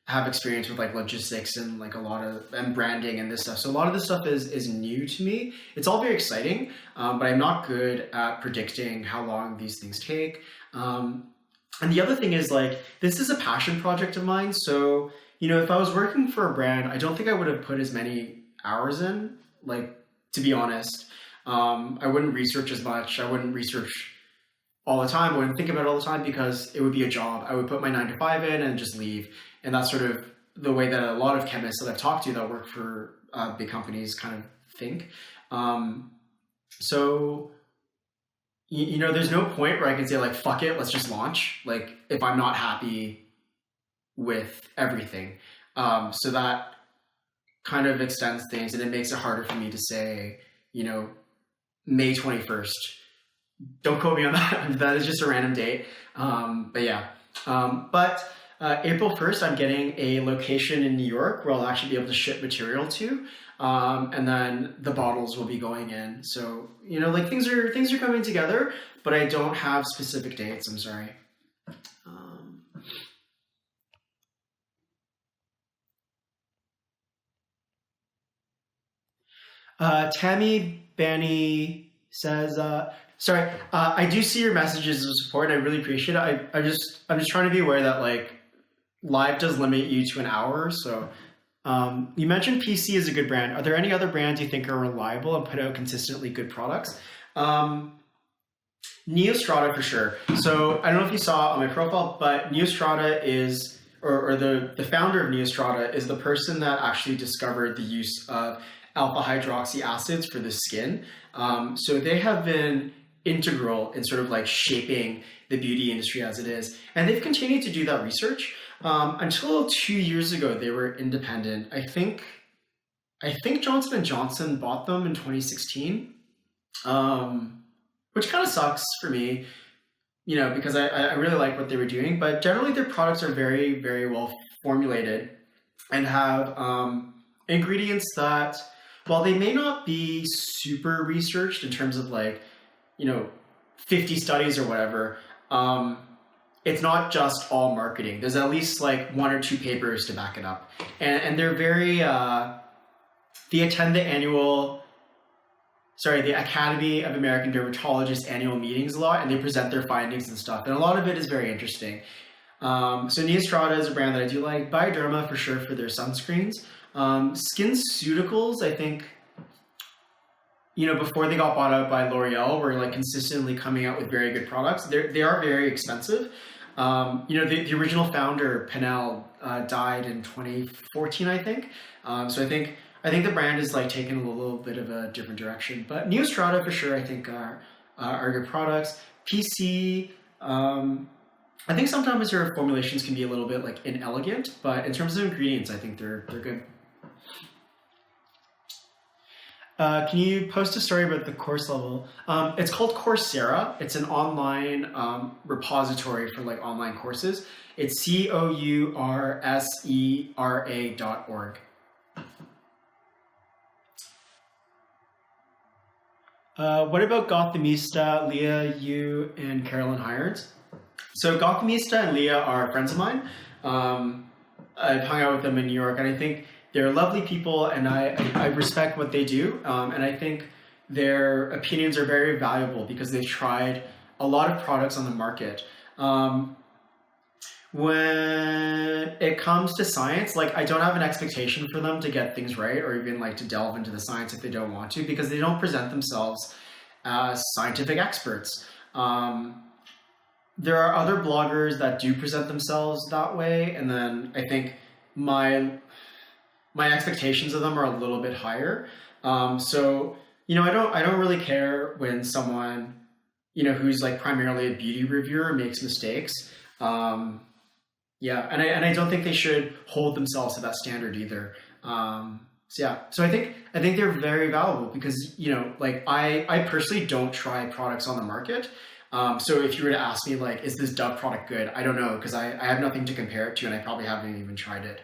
have experience with like logistics and like and branding and this stuff. So a lot of this stuff is new to me. It's all very exciting, but I'm not good at predicting how long these things take. And the other thing is like, this is a passion project of mine. So, if I was working for a brand, I don't think I would have put as many hours in, like, to be honest. I wouldn't research as much. I wouldn't research all the time. I wouldn't think about it all the time because it would be a job. I would put my 9 to 5 in and just leave. And that's sort of the way that a lot of chemists that I've talked to that work for big companies kind of think. So, you know, there's no point where I can say like, fuck it, let's just launch. Like if I'm not happy with everything. So that kind of extends things, and it makes it harder for me to say, you know, May 21st. Don't quote me on that. That is just a random date. But yeah. April 1st, I'm getting a location in New York where I'll actually be able to ship material to. And then the bottles will be going in. So, you know, like things are coming together, but I don't have specific dates. I'm sorry. Tammy Banny says, sorry, I do see your messages of support and I really appreciate it. I'm just trying to be aware that like live does limit you to an hour. So you mentioned PC is a good brand. Are there any other brands you think are reliable and put out consistently good products? Neostrata for sure. So I don't know if you saw on my profile, but Neostrata is, or the founder of Neostrata is the person that actually discovered the use of alpha hydroxy acids for the skin. So they have been integral in sort of like shaping the beauty industry as it is. And they've continued to do that research. Until 2 years ago, they were independent. I think Johnson & Johnson bought them in 2016, which kind of sucks for me, you know, because I really like what they were doing. But generally, their products are very, very well formulated and have ingredients that, while they may not be super researched in terms of like, you know, 50 studies or whatever, it's not just all marketing. There's at least like 1 or 2 papers to back it up. And they're very, they attend the Academy of American Dermatologists annual meetings a lot, and they present their findings and stuff. And a lot of it is very interesting. So Neostrata is a brand that I do like. Bioderma for sure for their sunscreens. SkinCeuticals, I think, you know, before they got bought out by L'Oreal, were like consistently coming out with very good products. They are very expensive. You know, the original founder, Penel, died in 2014, I think. So I think the brand is like taking a little bit of a different direction. But Neostrata for sure, I think are good products. PC, I think sometimes their formulations can be a little bit like inelegant, but in terms of ingredients, I think they're good. Can you post a story about the course level? It's called Coursera. It's an online repository for like online courses. It's COURSERA.org. What about Gothamista, Leah, you, and Carolyn Hirons? So Gothamista and Leah are friends of mine. I've hung out with them in New York, and I think they're lovely people, and I respect what they do. And I think their opinions are very valuable because they've tried a lot of products on the market. When it comes to science, like I don't have an expectation for them to get things right or even like to delve into the science if they don't want to, because they don't present themselves as scientific experts. There are other bloggers that do present themselves that way, and then I think my expectations of them are a little bit higher. So, you know, I don't really care when someone, you know, who's like primarily a beauty reviewer makes mistakes. Yeah, and I don't think they should hold themselves to that standard either. So I think they're very valuable because, you know, like I personally don't try products on the market. So if you were to ask me like, is this Dove product good? I don't know, because I have nothing to compare it to, and I probably haven't even tried it.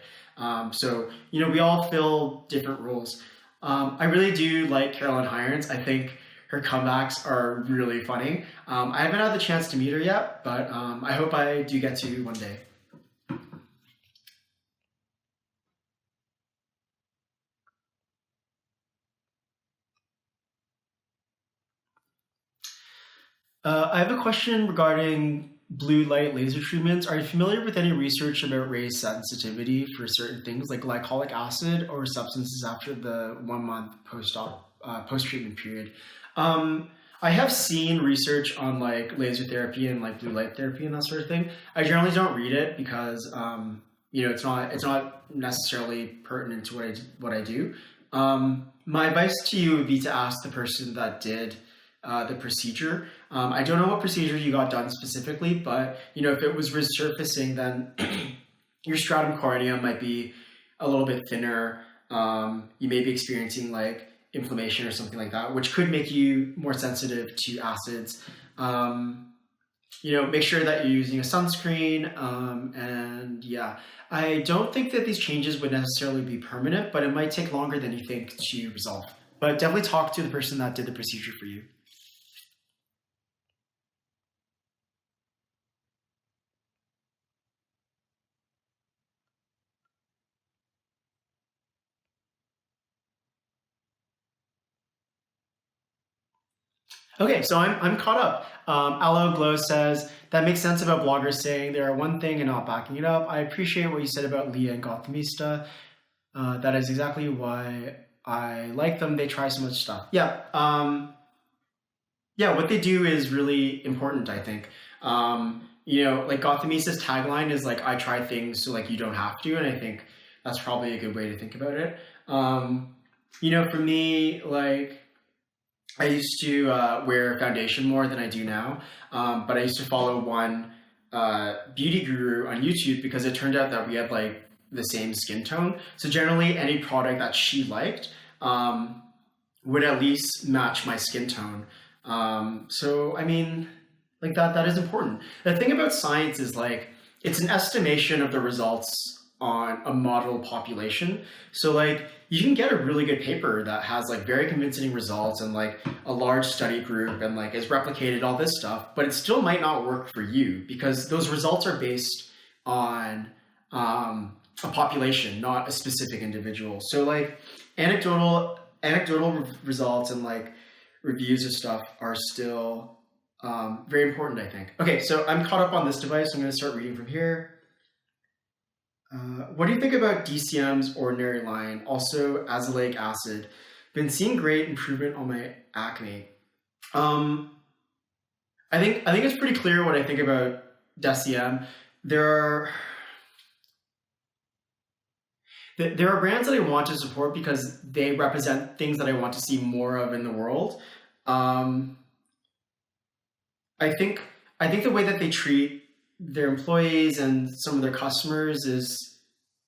So, you know, we all fill different roles. I really do like Carolyn Hirons. I think her comebacks are really funny. I haven't had the chance to meet her yet, but I hope I do get to one day. I have a question regarding blue light laser treatments. Are you familiar with any research about raised sensitivity for certain things like glycolic acid or substances after the 1 month post-treatment period? I'm I have seen research on like laser therapy and like blue light therapy and that sort of thing. I generally don't read it because it's not necessarily pertinent to what I do. My advice to you would be to ask the person that did the procedure. I don't know what procedure you got done specifically, but if it was resurfacing, then your stratum corneum might be a little bit thinner. You may be experiencing like inflammation or something like that, which could make you more sensitive to acids. Make sure that you're using a sunscreen. And yeah, I don't think that these changes would necessarily be permanent, but it might take longer than you think to resolve. But definitely talk to the person that did the procedure for you. Okay, so I'm caught up. Aloe Glow says, that makes sense about bloggers saying they are one thing and not backing it up. I appreciate what you said about Leah and Gothamista. That is exactly why I like them. They try so much stuff. Yeah, what they do is really important, I think. Like Gothamista's tagline is like, I try things so like you don't have to, and I think that's probably a good way to think about it. For me, like, I used to wear foundation more than I do now, but I used to follow one beauty guru on YouTube because it turned out that we had like the same skin tone. So generally, any product that she liked would at least match my skin tone. So I mean, like that is important. The thing about science is like it's an estimation of the results on a model population. So like you can get a really good paper that has like very convincing results and like a large study group and like is replicated all this stuff, but it still might not work for you because those results are based on a population, not a specific individual. So like anecdotal results and like reviews of stuff are still very important, I think. Okay, so I'm caught up on this device. I'm going to start reading from here. What do you think about DCM's ordinary line, also azelaic acid? Been seeing great improvement on my acne. I think it's pretty clear what I think about DCM. There are brands that I want to support because they represent things that I want to see more of in the world. I think the way that they treat their employees and some of their customers is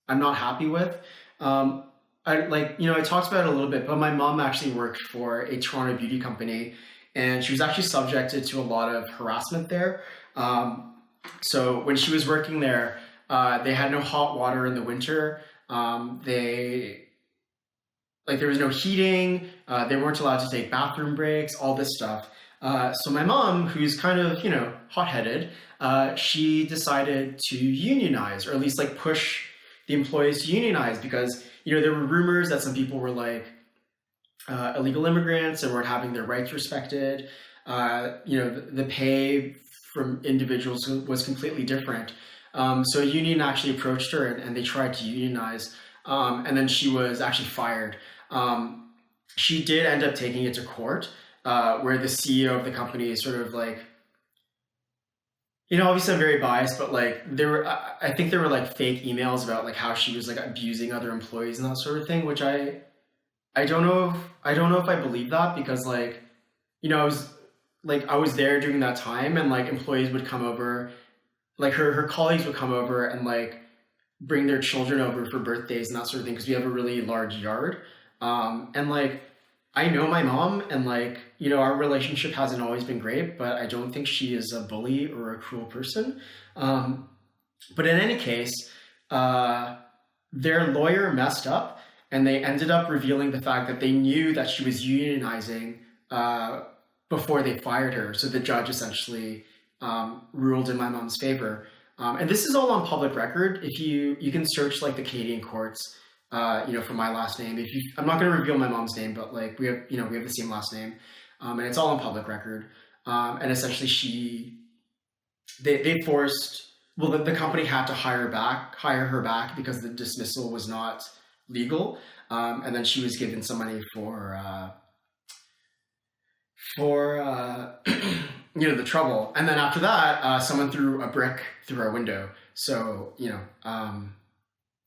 I'm not happy with. I talked about it a little bit, but my mom actually worked for a Toronto beauty company and she was actually subjected to a lot of harassment there. So when she was working there, they had no hot water in the winter. There was no heating. They weren't allowed to take bathroom breaks, all this stuff. So my mom, who's kind of, hot-headed, she decided to unionize, or at least like push the employees to unionize because, there were rumors that some people were like illegal immigrants and weren't having their rights respected. The pay from individuals was completely different. So a union actually approached her and they tried to unionize. And then she was actually fired. She did end up taking it to court. Where the CEO of the company is sort of like, obviously I'm very biased, but like I think there were like fake emails about like how she was like abusing other employees and that sort of thing, which I don't know if I believe that because like, I was there during that time and like employees would come over, like her colleagues would come over and like bring their children over for birthdays and that sort of thing because we have a really large yard. And like, I know my mom and like, our relationship hasn't always been great, but I don't think she is a bully or a cruel person. But in any case, their lawyer messed up and they ended up revealing the fact that they knew that she was unionizing before they fired her. So the judge essentially ruled in my mom's favor. And this is all on public record. If you can search like the Canadian courts, for my last name. I'm not going to reveal my mom's name, but like we have the same last name, and it's all on public record. And essentially, they forced. Well, the company had to hire her back because the dismissal was not legal, and then she was given some money for the trouble. And then after that, someone threw a brick through our window. So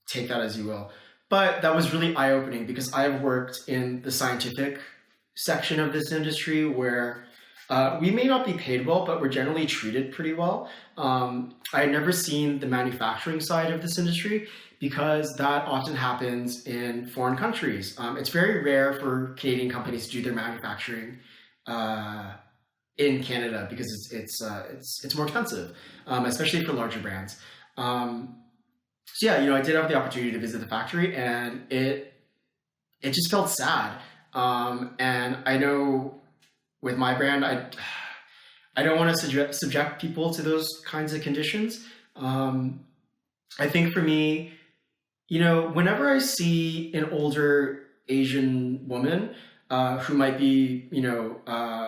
take that as you will. But that was really eye-opening because I've worked in the scientific section of this industry where we may not be paid well, but we're generally treated pretty well. I had never seen the manufacturing side of this industry because that often happens in foreign countries. It's very rare for Canadian companies to do their manufacturing in Canada because it's more expensive, especially for larger brands. So yeah, I did have the opportunity to visit the factory, and it just felt sad. And I know with my brand, I don't want to subject people to those kinds of conditions. I think for me, whenever I see an older Asian woman who might be,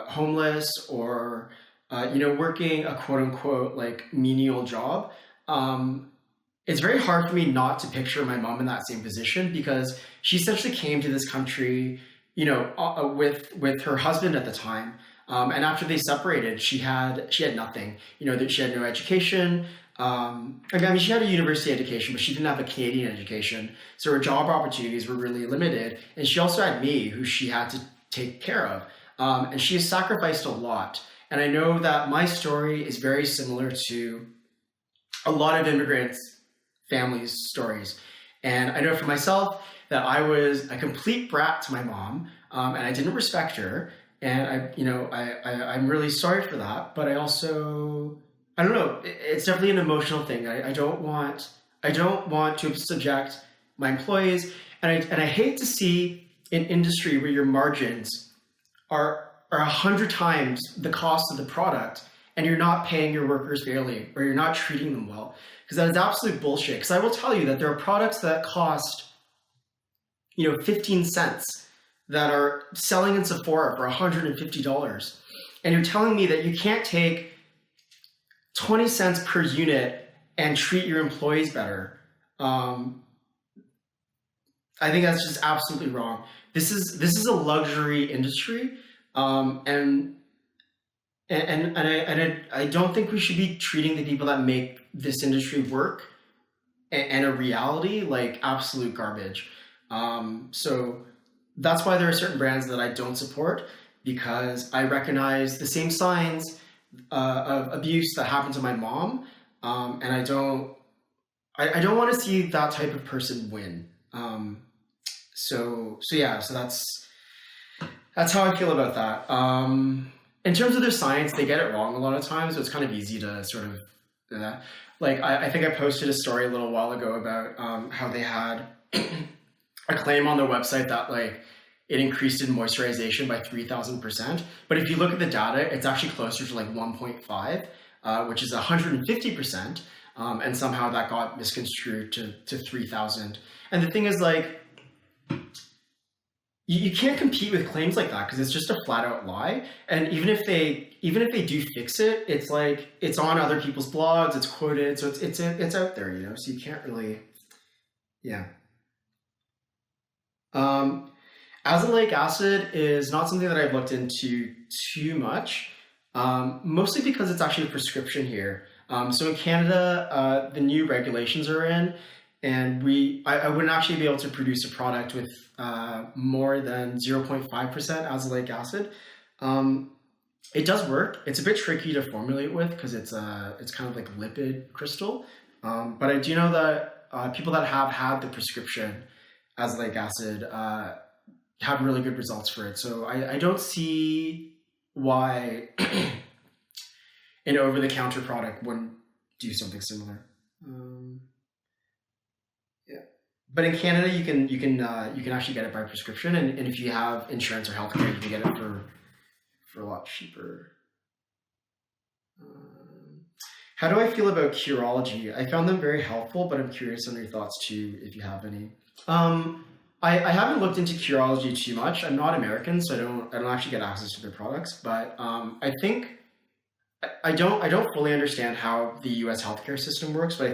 homeless or, working a quote unquote like menial job, it's very hard for me not to picture my mom in that same position because she essentially came to this country, with her husband at the time. And after they separated, she had nothing. That she had no education. She had a university education, but she didn't have a Canadian education. So her job opportunities were really limited. And she also had me, who she had to take care of. And she has sacrificed a lot. And I know that my story is very similar to a lot of immigrants' families' stories. And I know for myself that I was a complete brat to my mom, and I didn't respect her. And I'm really sorry for that. But I don't know. It's definitely an emotional thing. I don't want to subject my employees, and I hate to see an industry where your margins are 100 times the cost of the product, and you're not paying your workers fairly, or you're not treating them well, because that is absolute bullshit. Because I will tell you that there are products that cost 15 cents that are selling in Sephora for $150, and you're telling me that you can't take 20 cents per unit and treat your employees better. I think that's just absolutely wrong. This is a luxury industry, and I don't think we should be treating the people that make this industry work and a reality like absolute garbage. So that's why there are certain brands that I don't support, because I recognize the same signs of abuse that happened to my mom, and I don't want to see that type of person win. So that's how I feel about that. In terms of their science, they get it wrong a lot of times, so it's kind of easy to sort of do that. Like I think I posted a story a little while ago about how they had a claim on their website that like it increased in moisturization by 3,000%. But if you look at the data, it's actually closer to like 1.5, which is 150%. And somehow that got misconstrued to 3,000. And the thing is, like, you can't compete with claims like that because it's just a flat out lie. And even if they do fix it, it's like it's on other people's blogs, it's quoted, so it's out there, so you can't really, yeah. Azelaic acid is not something that I've looked into too much, mostly because it's actually a prescription here. So in Canada, the new regulations are in, and I wouldn't actually be able to produce a product with more than 0.5% azelaic acid. It does work. It's a bit tricky to formulate with because it's kind of like lipid crystal. But I do know that people that have had the prescription azelaic acid have really good results for it. So I don't see why an over-the-counter product wouldn't do something similar. Yeah, but in Canada, you can actually get it by prescription, and if you have insurance or healthcare, you can get it for a lot cheaper. How do I feel about Curology? I found them very helpful, but I'm curious on your thoughts too, if you have any. I haven't looked into Curology too much. I'm not American, so I don't actually get access to their products. But I think I don't fully understand how the U.S. healthcare system works. But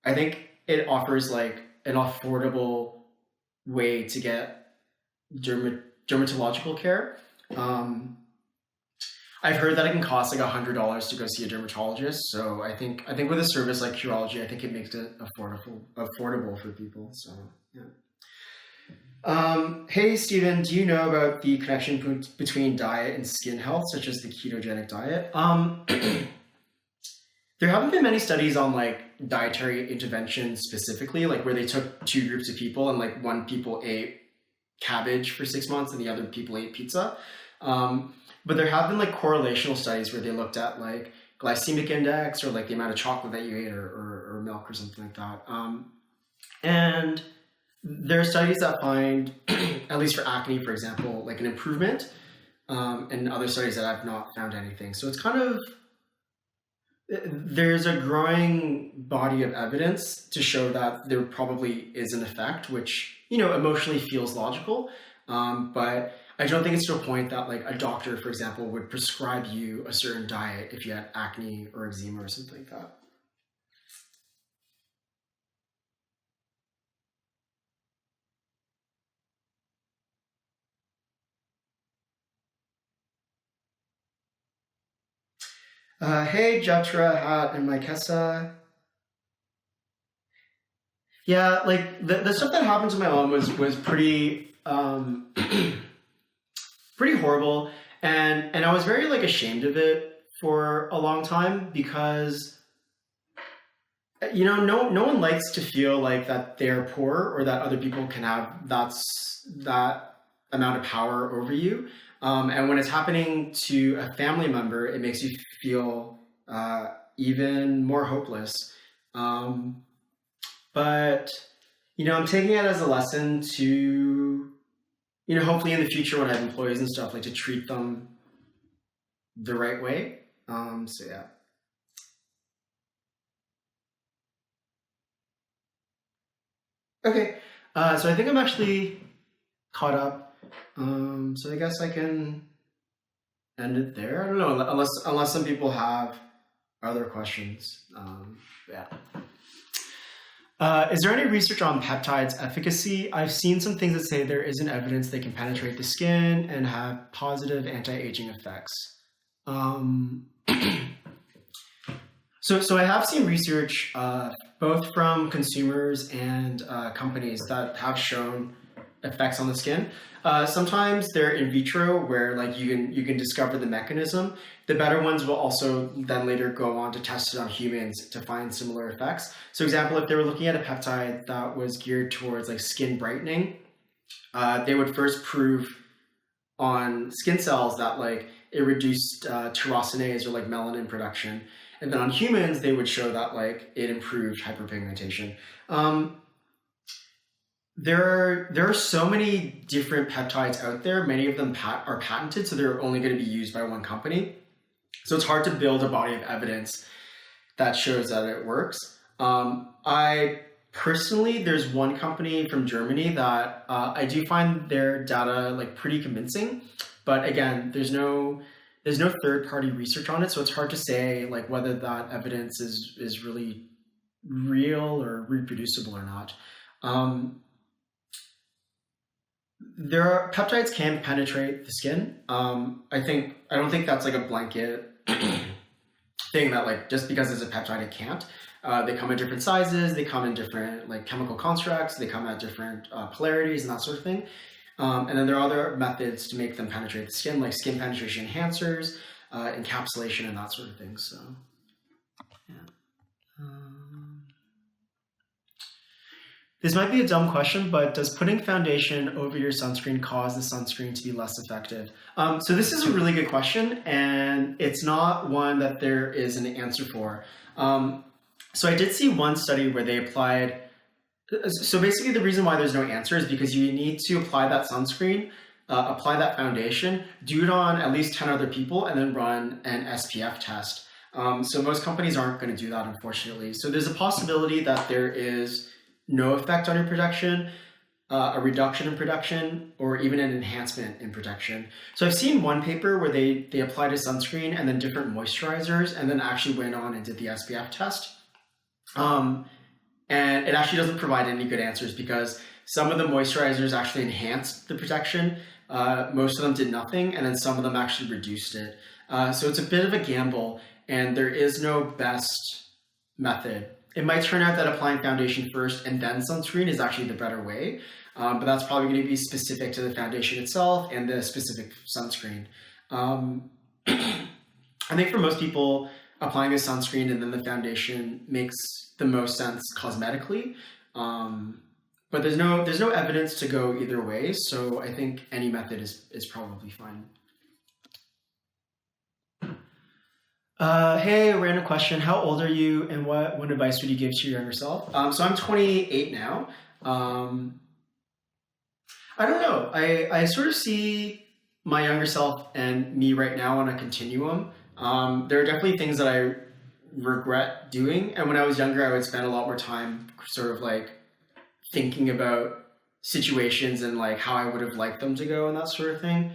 I think it offers like an affordable way to get dermatological care. I've heard that it can cost like $100 to go see a dermatologist. So I think with a service like Curology, I think it makes it affordable for people. So yeah. Hey Stephen, do you know about the connection between diet and skin health, such as the ketogenic diet? There haven't been many studies on like dietary intervention specifically, like where they took two groups of people and like one people ate cabbage for 6 months and the other people ate pizza. But there have been like correlational studies where they looked at like glycemic index or like the amount of chocolate that you ate or milk or something like that. And there are studies that find, at least for acne, for example, like an improvement, and other studies that I've not found anything. So it's kind of, there's a growing body of evidence to show that there probably is an effect, which, emotionally feels logical. But I don't think it's to a point that like a doctor, for example, would prescribe you a certain diet if you had acne or eczema or something like that. Hey, Jatra, Hat, and Mikesa. Yeah, like the stuff that happened to my mom was pretty pretty horrible, and I was very like ashamed of it for a long time because no one likes to feel like that they're poor or that other people can have that amount of power over you. And when it's happening to a family member, it makes you feel even more hopeless. But I'm taking it as a lesson to, hopefully in the future when I have employees and stuff, like to treat them the right way. So yeah. Okay, so I think I'm actually caught up. So I guess I can end it there. I don't know, unless some people have other questions. Yeah. Is there any research on peptides' efficacy? I've seen some things that say there isn't evidence they can penetrate the skin and have positive anti-aging effects. So I have seen research both from consumers and companies that have shown effects on the skin. Sometimes they're in vitro, where like you can discover the mechanism. The better ones will also then later go on to test it on humans to find similar effects. So, example, if they were looking at a peptide that was geared towards like skin brightening, they would first prove on skin cells that like it reduced tyrosinase or like melanin production, and then on humans they would show that like it improved hyperpigmentation. There are so many different peptides out there. Many of them are patented, so they're only going to be used by one company. So it's hard to build a body of evidence that shows that it works. I personally, there's one company from Germany that I do find their data like pretty convincing, but again, there's no third-party research on it, so it's hard to say like whether that evidence is really real or reproducible or not. Peptides can penetrate the skin. I don't think that's like a blanket thing that like just because it's a peptide it can't. They come in different sizes. They come in different like chemical constructs. They come at different polarities and that sort of thing. And then there are other methods to make them penetrate the skin, like skin penetration enhancers, encapsulation, and that sort of thing. So, yeah. This might be a dumb question, but does putting foundation over your sunscreen cause the sunscreen to be less effective? So this is a really good question, and it's not one that there is an answer for. So I did see one study where they applied, so basically the reason why there's no answer is because you need to apply that sunscreen, apply that foundation, do it on at least 10 other people, and then run an SPF test. So most companies aren't going to do that, unfortunately. So there's a possibility that there is no effect on your production, a reduction in production, or even an enhancement in production. So I've seen one paper where they applied a sunscreen and then different moisturizers and then actually went on and did the SPF test. And it actually doesn't provide any good answers because Some of the moisturizers actually enhanced the protection. Most of them did nothing, and then some of them actually reduced it. So it's a bit of a gamble, and there is no best method. It might turn out that applying foundation first and then sunscreen is actually the better way, but that's probably going to be specific to the foundation itself and the specific sunscreen. I think for most people, applying a sunscreen and then the foundation makes the most sense cosmetically, but there's no evidence to go either way, so I think any method is probably fine. Hey, a random question. How old are you, and what advice would you give to your younger self? So I'm 28 now. I don't know. I sort of see my younger self and me right now on a continuum. There are definitely things that I regret doing, and when I was younger, I would spend a lot more time sort of like thinking about situations and like how I would have liked them to go and that sort of thing.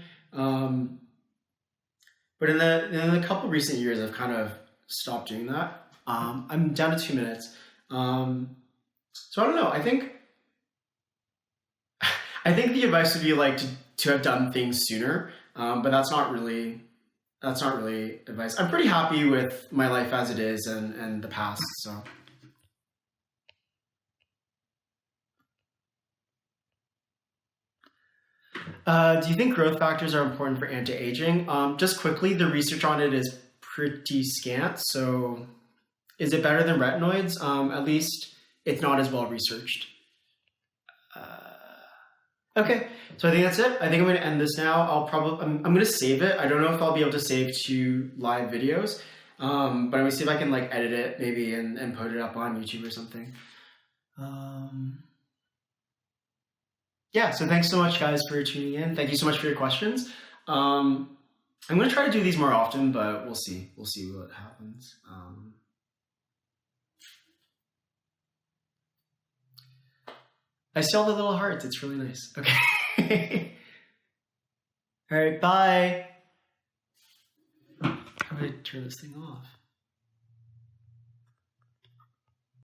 But in the couple recent years, I've kind of stopped doing that. I'm down to 2 minutes. So I don't know. I think the advice would be like to have done things sooner. But that's not really advice. I'm pretty happy with my life as it is and the past. So. Do you think growth factors are important for anti-aging? Just quickly, the research on it is pretty scant. So is it better than retinoids? At least it's not as well researched. Okay, so I think that's it. I think I'm going to end this now. I'm going to save it. I don't know if I'll be able to save 2 live videos, but I'm going to see if I can like edit it maybe and put it up on YouTube or something. Yeah, so thanks so much, guys, for tuning in. Thank you so much for your questions. I'm going to try to do these more often, but we'll see. We'll see what happens. I see all the little hearts. It's really nice. Okay. All right, bye. How do I turn this thing off?